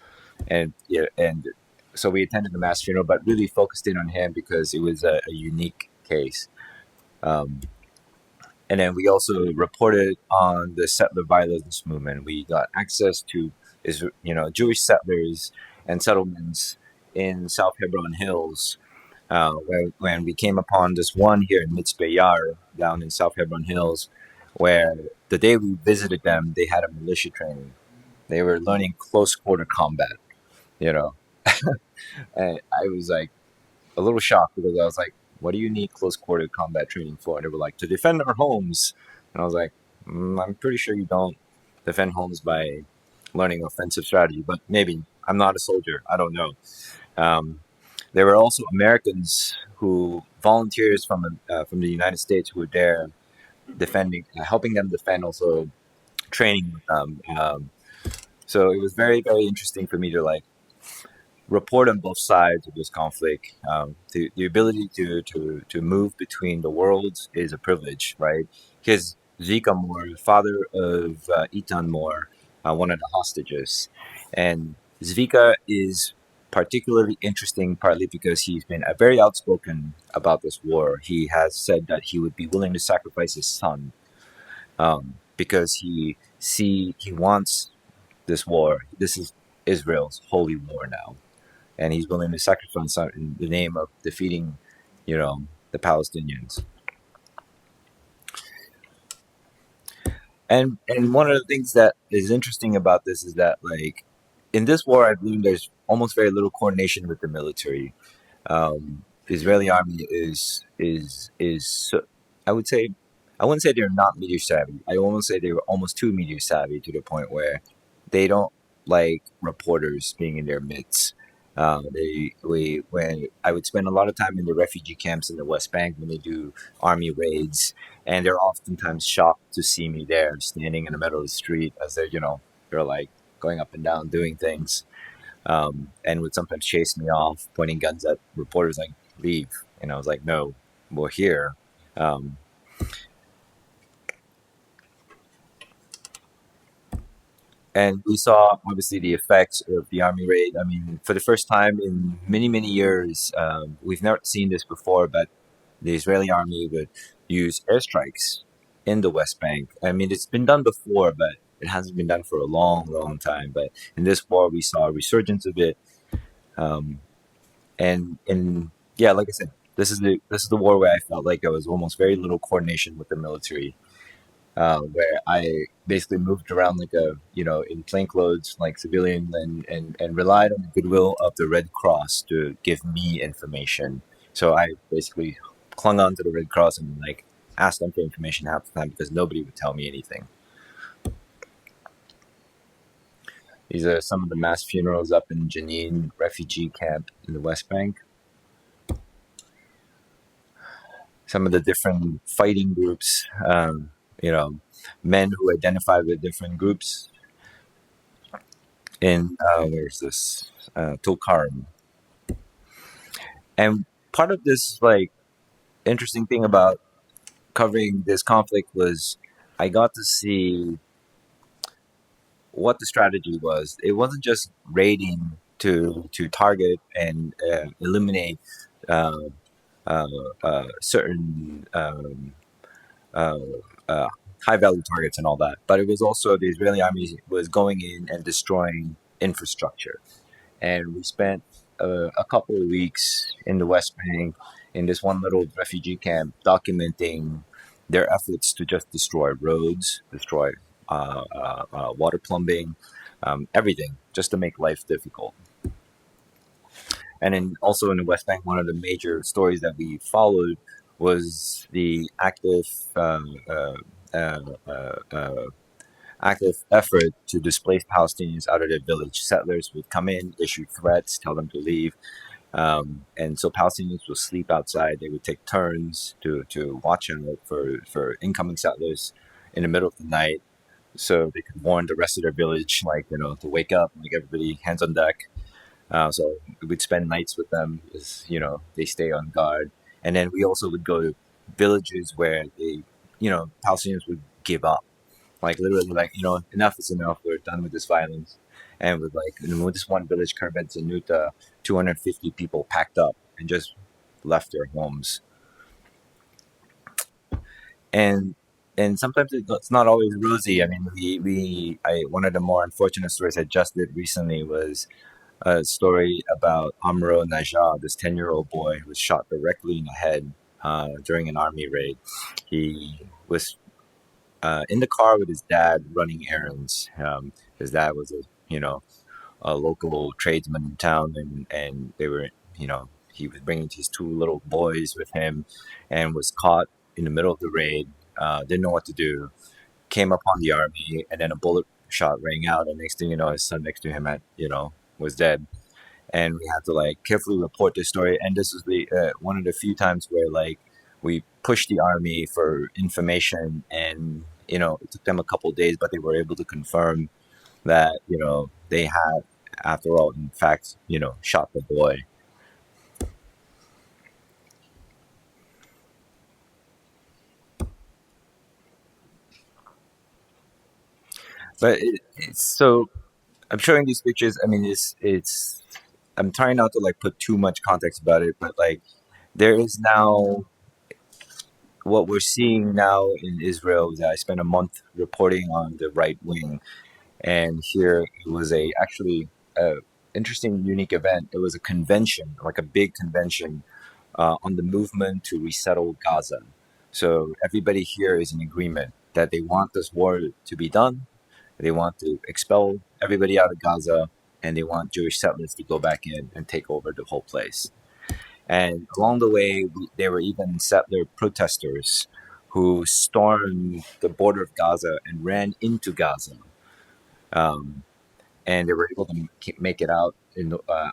And yeah, and so we attended the mass funeral, but really focused in on him because it was a unique case. Um, and then we also reported on the settler violence movement. We got access to Jewish settlers and settlements in South Hebron Hills. When we came upon this one here in Mitzvah Yar down in South Hebron Hills, where the day we visited them, they had a militia training. They were learning close quarter combat, you know. And I was like a little shocked because I was like, what do you need close quarter combat training for? And they were like, to defend our homes. And I was like, I'm pretty sure you don't defend homes by learning offensive strategy, but maybe I'm not a soldier. I don't know. Um, there were also Americans volunteers from the United States who were there defending, helping them defend, also training with them. So it was very, very interesting for me to like report on both sides of this conflict. The ability to move between the worlds is a privilege, right? Because Zika Moore, father of Itan Moore, one of the hostages, and Zvika is particularly interesting partly because he's been very outspoken about this war. He has said that he would be willing to sacrifice his son, because he wants this war. This is Israel's holy war now, and he's willing to sacrifice in the name of defeating, the Palestinians. And one of the things that is interesting about this is that, like, in this war, I believe there's almost very little coordination with the military. The Israeli army I would say, I wouldn't say they're not media savvy. I almost say they were almost too media savvy to the point where they don't like reporters being in their midst. When I would spend a lot of time in the refugee camps in the West Bank when they do army raids, and they're oftentimes shocked to see me there, standing in the middle of the street as they're like going up and down doing things, and would sometimes chase me off, pointing guns at reporters like, leave. And I was like, no, we're here. Um, And we saw obviously the effects of the army raid. I mean, for the first time in many, many years, we've never seen this before, but the Israeli army would use airstrikes in the West Bank. I mean, it's been done before, but it hasn't been done for a long, long time. But in this war, we saw a resurgence of it. Um, and yeah, like I said, this is the war where I felt like there was almost very little coordination with the military, where I basically moved around like a in plain clothes like civilian, and relied on the goodwill of the Red Cross to give me information. So I basically clung on to the Red Cross and like asked them for information half the time because nobody would tell me anything. These are some of the mass funerals up in Jenin refugee camp in the West Bank. Some of the different fighting groups, men who identify with different groups in where's this Tulkarm. And part of this like interesting thing about covering this conflict was I got to see what the strategy was. It wasn't just raiding to target and eliminate uh, certain uh, uh, high value targets and all that, but it was also the Israeli army was going in and destroying infrastructure. And we spent a couple of weeks in the West Bank in this one little refugee camp documenting their efforts to just destroy roads, destroy water plumbing, everything, just to make life difficult. And then also in the West Bank, one of the major stories that we followed was the uh, uh, uh, active effort to displace Palestinians out of their village. Settlers would come in, issue threats, tell them to leave. And so Palestinians would sleep outside. They would take turns to watch out for incoming settlers in the middle of the night so they could warn the rest of their village, like, to wake up, like everybody, hands on deck. So we'd spend nights with them as, they stay on guard. And then we also would go to villages where Palestinians would give up, like literally, like enough is enough. We're done with this violence, and with like with this one village, Karbet Zanuta, 250 people packed up and just left their homes. And sometimes it's not always rosy. I mean, one of the more unfortunate stories I just did recently was a story about Amro Najah, this 10-year-old boy who was shot directly in the head during an army raid. He was in the car with his dad running errands. His dad was a local tradesman in town, and they were he was bringing his two little boys with him, and was caught in the middle of the raid. Didn't know what to do. Came upon the army, and then a bullet shot rang out, and next thing you know, his son next to him was dead. And we had to like carefully report this story. And this is the one of the few times where like we pushed the army for information, and it took them a couple of days, but they were able to confirm that they had, after all, in fact, shot the boy. But so I'm showing these pictures. I mean, it's I'm trying not to like put too much context about it, but like there is now what we're seeing now in Israel is that I spent a month reporting on the right wing, and here it was actually a interesting, unique event. It was a convention, like a big convention, on the movement to resettle Gaza. So everybody here is in agreement that they want this war to be done. They want to expel everybody out of Gaza, and they want Jewish settlers to go back in and take over the whole place. And along the way, there were even settler protesters who stormed the border of Gaza and ran into Gaza. Um, and they were able to make it out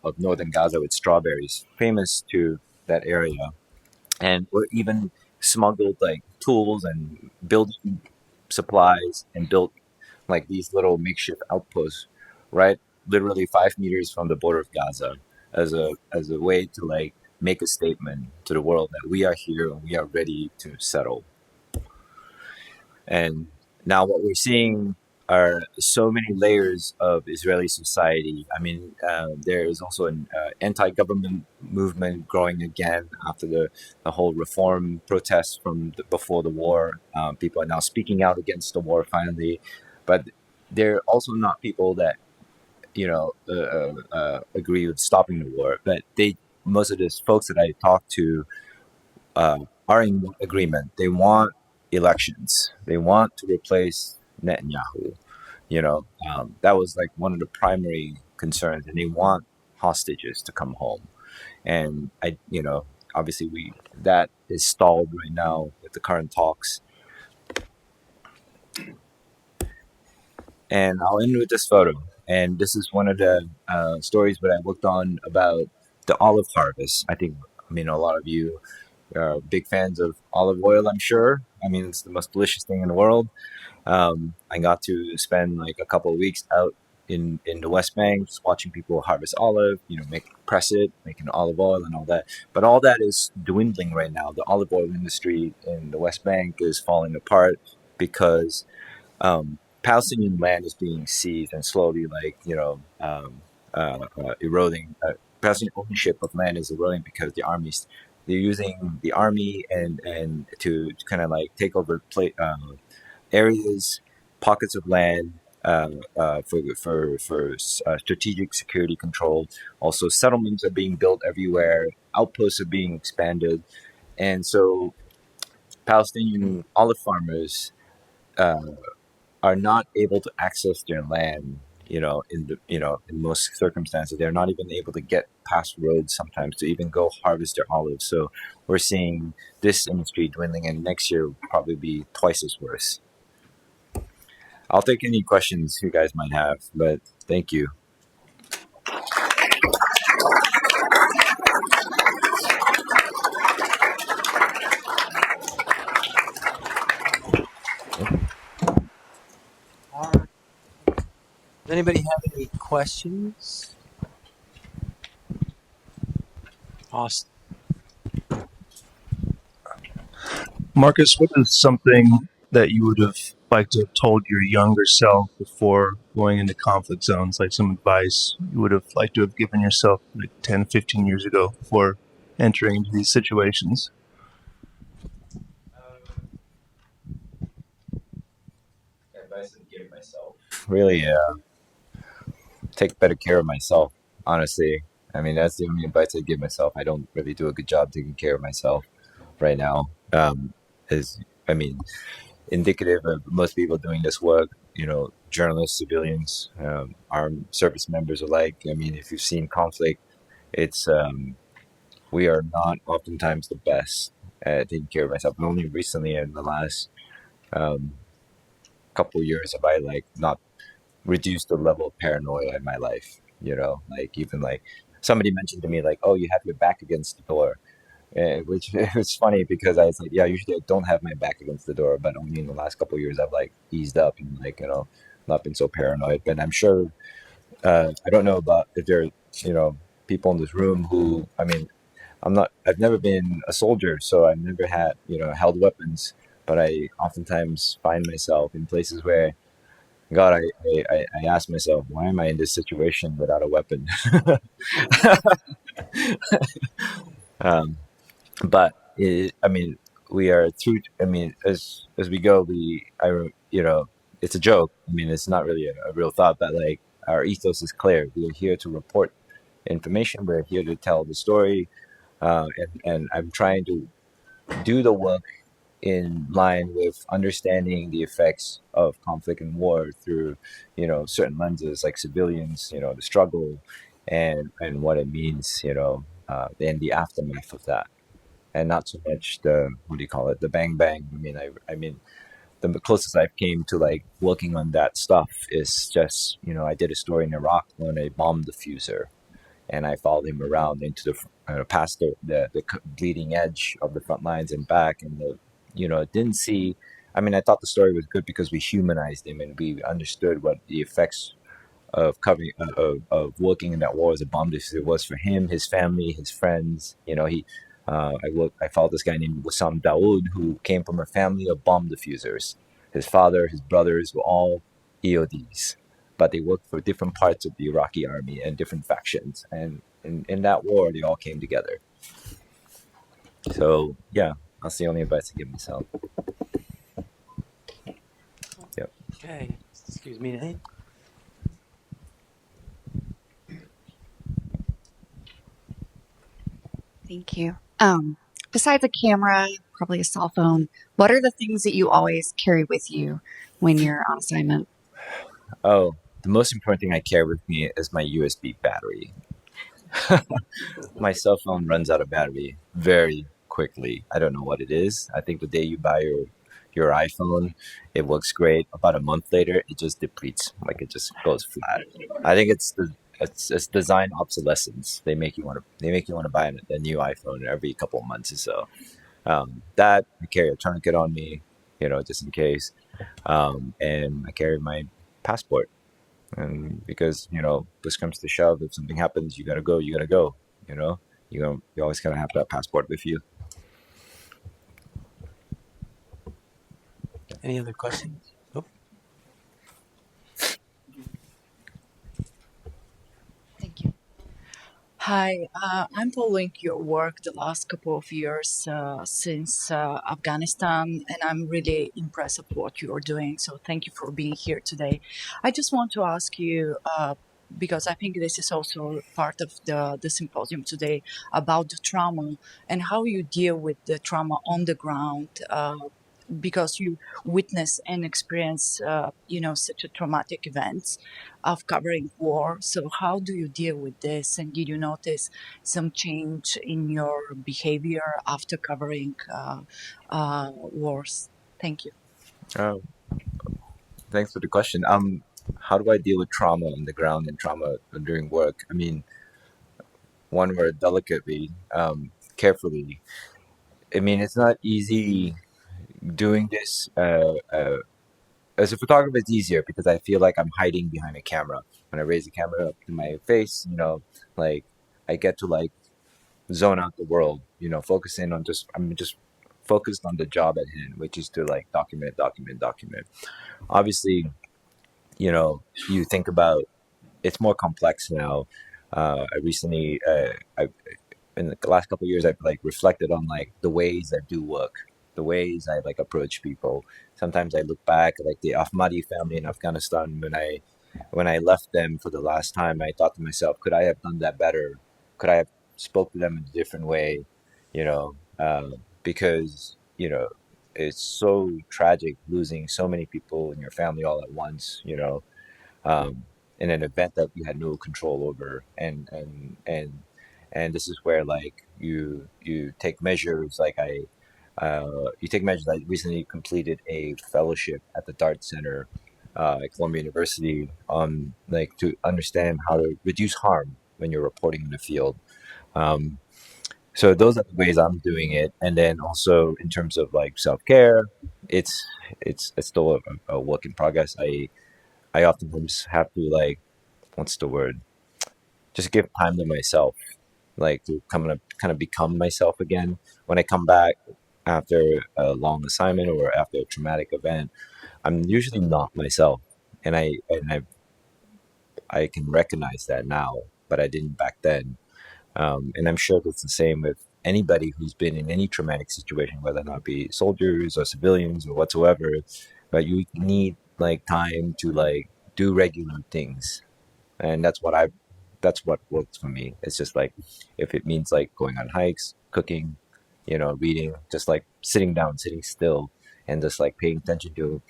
of northern Gaza with strawberries, famous to that area. And were even smuggled like tools and building supplies, and built like these little makeshift outposts, right, literally 5 meters from the border of Gaza, as a way to like make a statement to the world that we are here and we are ready to settle. And now what we're seeing are so many layers of Israeli society. I mean, there is also an anti-government movement growing again after the whole reform protests from before the war. People are now speaking out against the war finally, but they're also not people that agree with stopping the war. But most of these folks that I talk to are in agreement. They want elections. They want to replace Netanyahu. That was like one of the primary concerns, and they want hostages to come home. And obviously that is stalled right now with the current talks. And I'll end with this photo. And this is one of the stories that I worked on about the olive harvest. A lot of you are big fans of olive oil, I'm sure. I mean, it's the most delicious thing in the world. I got to spend like a couple of weeks out in the West Bank, just watching people harvest olive, press it, making olive oil and all that. But all that is dwindling right now. The olive oil industry in the West Bank is falling apart because Palestinian land is being seized and slowly, eroding. Palestinian ownership of land is eroding because they're using the army and to kind of like take over areas, pockets of land for strategic security control. Also, settlements are being built everywhere. Outposts are being expanded, and so Palestinian olive farmers uh, are not able to access their land. In most circumstances, they're not even able to get past roads sometimes to even go harvest their olives. So we're seeing this industry dwindling, and next year will probably be twice as worse. I'll take any questions you guys might have, but thank you. Does anybody have any questions? Austin. Marcus, what is something that you would have liked to have told your younger self before going into conflict zones? Like some advice you would have liked to have given yourself like 10, 15 years ago before entering into these situations? Advice I'd give myself. Really, take better care of myself, honestly. I mean, that's the only advice I'd give myself. I don't really do a good job taking care of myself right now. Is I mean, indicative of most people doing this work, journalists, civilians, armed service members alike. I mean, if you've seen conflict, it's we are not oftentimes the best at taking care of myself. And only recently, in the last um, couple years, have I like not reduced the level of paranoia in my life. Like even like somebody mentioned to me like, "Oh, you have your back against the door," which it was funny because I was like, "Yeah, usually I don't have my back against the door, but only in the last couple of years I've like eased up and like not been so paranoid." But I'm sure I don't know about if there are people in this room who I've never been a soldier, so I've never had held weapons, but I oftentimes find myself in places where God, I ask myself, why am I in this situation without a weapon? um, but we are through. I mean, as we go, it's a joke. I mean, it's not really a real thought, but like our ethos is clear. We are here to report information. We're here to tell the story, and I'm trying to do the work in line with understanding the effects of conflict and war through, certain lenses like civilians, the struggle and what it means, and the aftermath of that. And not so much the, what do you call it, the bang bang. I mean, the closest I've came to like working on that stuff is just, I did a story in Iraq on a bomb diffuser, and I followed him around into past the bleeding edge of the front lines and back, and didn't see. I mean, I thought the story was good because we humanized him and we understood what the effects of covering working in that war as a bomb diffuser was for him, his family, his friends. I followed this guy named Wissam Daoud who came from a family of bomb diffusers. His father, his brothers were all EODs, but they worked for different parts of the Iraqi army and different factions. And in that war, they all came together. So yeah, that's the only advice I give myself. Yep. Okay. Excuse me, Nate. Thank you. Besides a camera, probably a cell phone, what are the things that you always carry with you when you're on assignment? Oh, the most important thing I carry with me is my USB battery. My cell phone runs out of battery very quickly. I don't know what it is. I think the day you buy your iPhone, it works great. About a month later, it just depletes. Like it just goes flat. I think it's design obsolescence. They make you want to buy a new iPhone every couple of months or so. That I carry a tourniquet on me, just in case. And I carry my passport. And because push comes to shove, if something happens, you gotta go. You gotta go. You know, you always gotta have that passport with you. Any other questions? Nope. Thank you. Hi, I'm following your work the last couple of years since Afghanistan, and I'm really impressed with what you're doing. So thank you for being here today. I just want to ask you, because I think this is also part of the symposium today, about the trauma and how you deal with the trauma on the ground. Because you witness and experience, such a traumatic events of covering war. So how do you deal with this? And did you notice some change in your behavior after covering wars? Thank you. Oh, thanks for the question. How do I deal with trauma on the ground and trauma during work? I mean, one word, delicately, carefully. I mean, it's not easy doing this. As a photographer, it's easier because I feel like I'm hiding behind a camera. When I raise the camera up to my face, like I get to like zone out the world, focus in on I'm just focused on the job at hand, which is to like document. Obviously, you think about it's more complex now. I recently, I in the last couple of years, I've like reflected on like the ways I do work, the ways I like approach people. Sometimes I look back at like the Ahmadi family in Afghanistan when I left them for the last time. I thought to myself, could I have done that better? Could I have spoke to them in a different way? Because it's so tragic losing so many people in your family all at once. Um, in an event that you had no control over, and this is where like you take measures. You take measures. I recently completed a fellowship at the Dart Center at Columbia University on like to understand how to reduce harm when you're reporting in the field. Um, so those are the ways I'm doing it, and then also in terms of like self care, it's it's still a work in progress. I oftentimes have to like what's the word? Just give time to myself, like to kind of become myself again. When I come back after a long assignment or after a traumatic event, I'm usually not myself, and I can recognize that now, but I didn't back then. And I'm sure that's the same with anybody who's been in any traumatic situation, whether or not be soldiers or civilians or whatsoever. But you need like time to like do regular things, and that's what works for me. It's just like if it means like going on hikes, cooking, reading, just like sitting down, sitting still, and just like paying attention to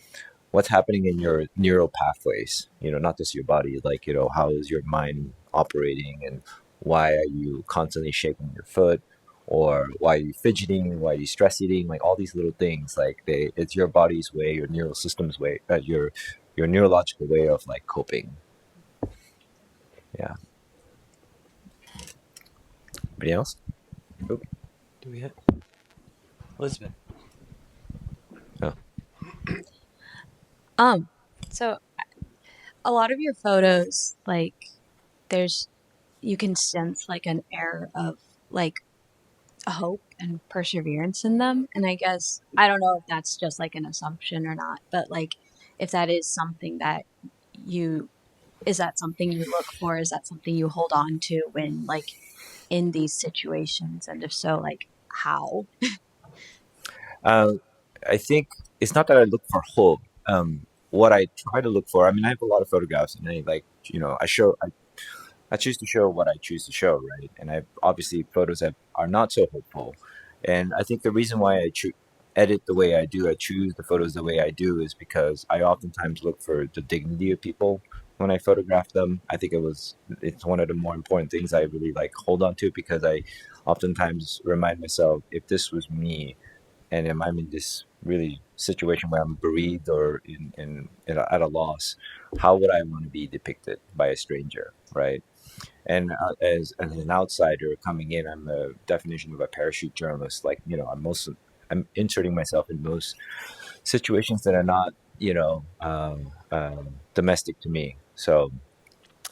what's happening in your neural pathways, not just your body, like how is your mind operating, and why are you constantly shaking your foot, or why are you fidgeting, why are you stress eating, like all these little things, like it's your body's way, your neural system's way, your neurological way of like coping. Yeah. Anybody else? Oop. Do we have Elizabeth? Oh. So a lot of your photos, like you can sense like an air of like hope and perseverance in them. And I guess, I don't know if that's just like an assumption or not, but like if that is something that you is that something you look for? Is that something you hold on to when like in these situations? And if so, like how? Uh, I think it's not that I look for hope. What I try to look for, I mean, I have a lot of photographs, and I like, I choose to show what I choose to show, right? And I obviously photos that are not so hopeful, and I think the reason why edit the way I do, I choose the photos the way I do, is because I oftentimes look for the dignity of people when I photograph them. I think it's one of the more important things I really like hold on to, because I oftentimes remind myself, if this was me, and if I'm in this really situation where I'm bereaved or at a loss, how would I want to be depicted by a stranger, right? And as an outsider coming in, I'm the definition of a parachute journalist. Like, I'm inserting myself in most situations that are not, domestic to me. So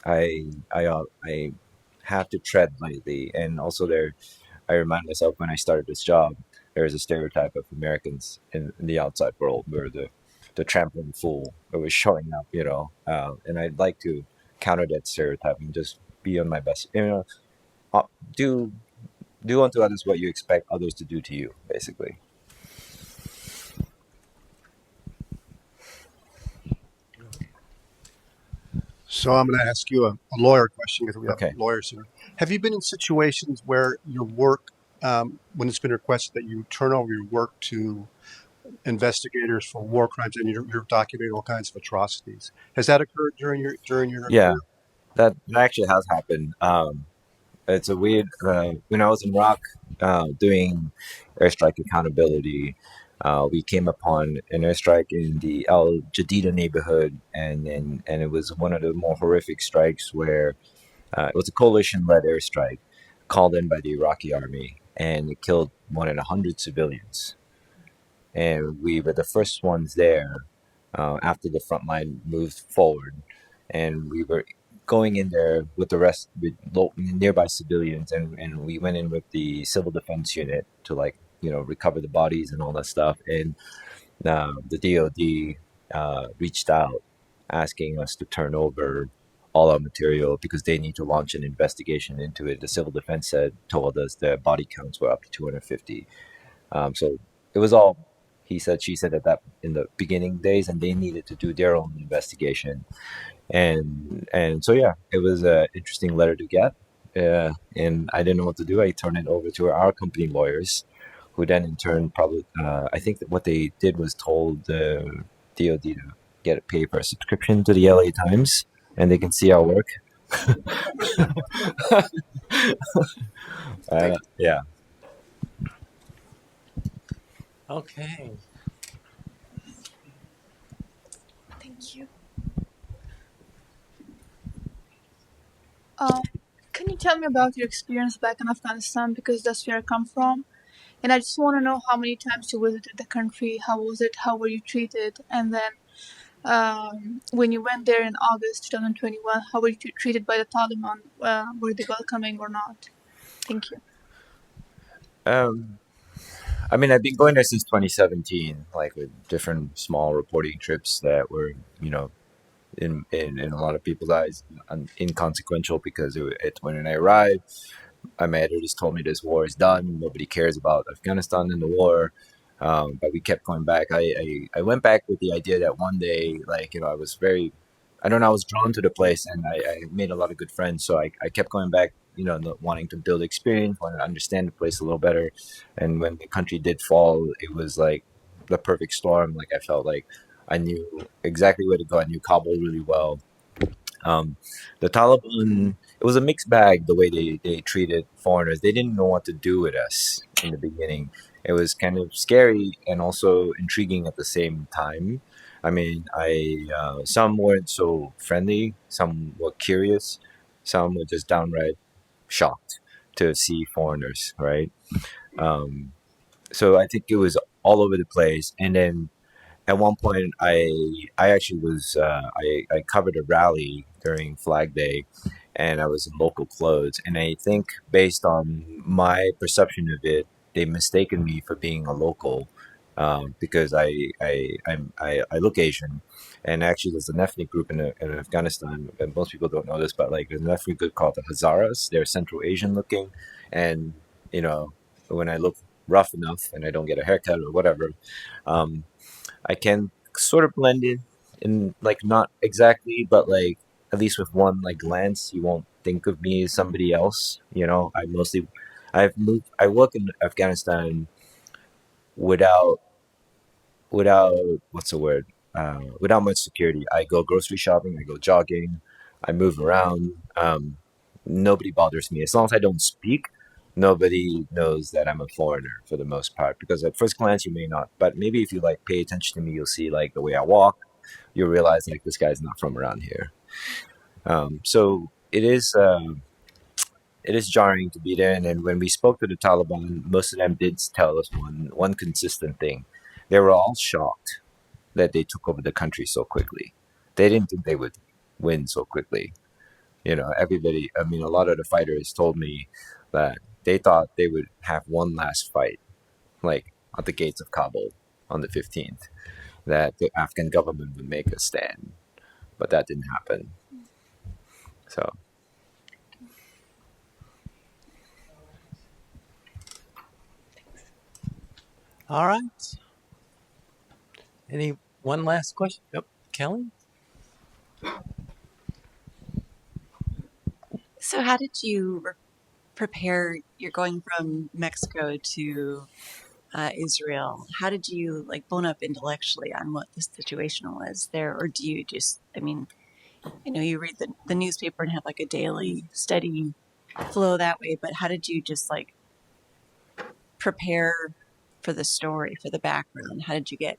I have to tread lightly, and also I remind myself, when I started this job, there is a stereotype of Americans in the outside world where the trampling fool was showing up, and I'd like to counter that stereotype and just be on my best, uh, do do unto others what you expect others to do to you, basically. So I'm going to ask you a lawyer question because we have Okay. lawyers here. Have you been in situations where your work, when it's been requested that you turn over your work to investigators for war crimes and you're documenting all kinds of atrocities? Has that occurred during your Yeah, career? that actually has happened. It's a weird. When I was in Iraq, doing airstrike accountability, we came upon an airstrike in the Al Jadida neighborhood, and it was one of the more horrific strikes where it was a coalition-led airstrike called in by the Iraqi army, and it killed more than 100 civilians. And we were the first ones there after the front line moved forward, and we were going in there with the rest with nearby civilians, and we went in with the civil defense unit to, like, recover the bodies and all that stuff. And the DoD reached out asking us to turn over all our material because they need to launch an investigation into it. The civil defense told us the body counts were up to 250. So it was all he said, she said, at that in the beginning days, and they needed to do their own investigation. And so yeah, it was an interesting letter to get. And I didn't know what to do. I turned it over to our company lawyers, who then in turn probably I think that what they did was told the DoD to pay for a subscription to the LA Times, and they can see our work. Yeah. Okay. Thank you. Um, can you tell me about your experience back in Afghanistan? Because that's where I come from. And I just want to know how many times you visited the country, how was it, how were you treated, and then when you went there in August 2021, how were you treated by the Taliban? Were they welcoming or not? Thank you. Um, I mean, I've been going there since 2017, like with different small reporting trips that were, in a lot of people's eyes, inconsequential, because when I arrived, my editor just told me this war is done. Nobody cares about Afghanistan and the war. But we kept going back. I went back with the idea that one day, like, I don't know, I was drawn to the place, and I made a lot of good friends. So I kept going back, wanting to build experience, wanting to understand the place a little better. And when the country did fall, it was like the perfect storm. Like, I felt like I knew exactly where to go. I knew Kabul really well. um, the Taliban, it was a mixed bag the way they treated foreigners. They didn't know what to do with us in the beginning. It was kind of scary and also intriguing at the same time. I mean, some weren't so friendly, some were curious, some were just downright shocked to see foreigners, right? Um, so I think it was all over the place. And then at one point, I actually was I covered a rally during Flag Day, and I was in local clothes. And I think, based on my perception of it, they mistaken me for being a local, because I look Asian, and actually there's an ethnic group in Afghanistan, and most people don't know this, but like there's an ethnic group called the Hazaras. They're Central Asian looking, and you know when I look rough enough and I don't get a haircut or whatever, um, I can sort of blend in like not exactly, but like at least with one like glance, you won't think of me as somebody else. I work in Afghanistan without without what's the word? Without much security. I go grocery shopping, I go jogging, I move around. Nobody bothers me as long as I don't speak. Nobody knows that I'm a foreigner for the most part because at first glance you may not, but maybe if you like pay attention to me, you'll see like the way I walk. You'll realize like this guy's not from around here. So it is jarring to be there. And then when we spoke to the Taliban, most of them did tell us one consistent thing. They were all shocked that they took over the country so quickly. They didn't think they would win so quickly. Everybody, I mean, a lot of the fighters told me that they thought they would have one last fight, like at the gates of Kabul on the 15th, that the Afghan government would make a stand. But that didn't happen. So. All right. One last question? Yep. Kelly? So, how did you prepare? You're going from Mexico to Israel. How did you like bone up intellectually on what the situation was there, or do you just? I mean, I know you read the newspaper and have like a daily study flow that way, but how did you just like prepare for the story, for the background? How did you get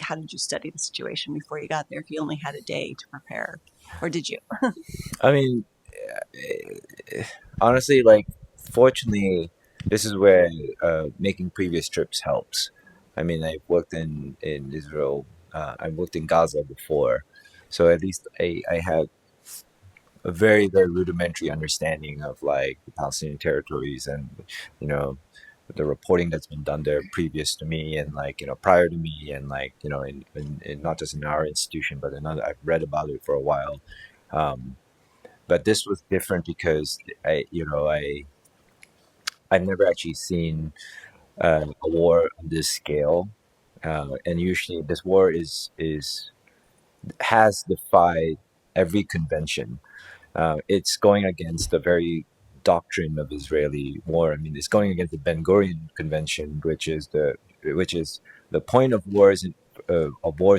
how did you study the situation before you got there if you only had a day to prepare, or did you? I mean, honestly, like, fortunately, this is where making previous trips helps. I mean, I've worked in Israel, I've worked in Gaza before, so at least I have a very, very rudimentary understanding of like the Palestinian territories and, you know, the reporting that's been done there previous to me and like, prior to me and like, in not just in our institution, but in other, I've read about it for a while. But this was different because I've never actually seen a war on this scale, and usually this war has defied every convention. It's going against the very doctrine of Israeli war. I mean, it's going against the Ben Gurion Convention, which is the point of wars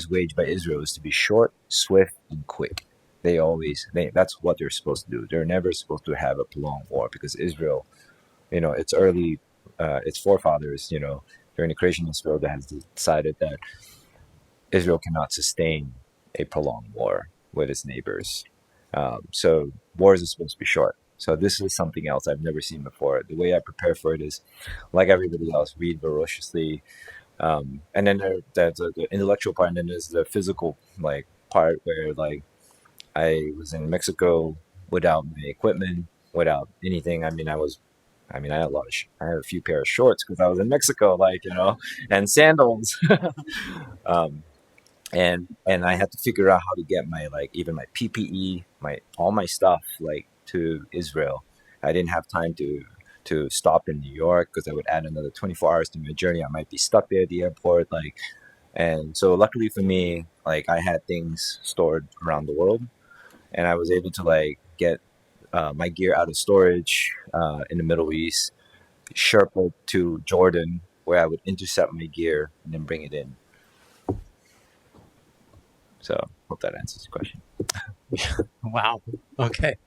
waged by Israel is to be short, swift, and quick. That's what they're supposed to do. They're never supposed to have a prolonged war because Israel, its forefathers, during the creation of Israel, that has decided that Israel cannot sustain a prolonged war with its neighbors. So wars are supposed to be short. So this is something else I've never seen before. The way I prepare for it is, like everybody else, read voraciously, and then there's the intellectual part, and then there's the physical like part where like I was in Mexico without my equipment, without anything. I had I had a few pair of shorts because I was in Mexico, and sandals. um, and I had to figure out how to get my even my PPE, all my stuff to Israel. I didn't have time to stop in New York because I would add another 24 hours to my journey. I might be stuck there at the airport, and so luckily for me, I had things stored around the world, and I was able to get my gear out of storage in the Middle East, Sherpa to Jordan, where I would intercept my gear and then bring it in. So hope that answers the question. Wow. Okay.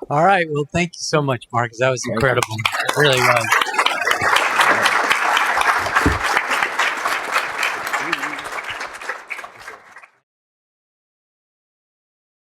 All right. Well, thank you so much, Marcus. That was incredible. It really was.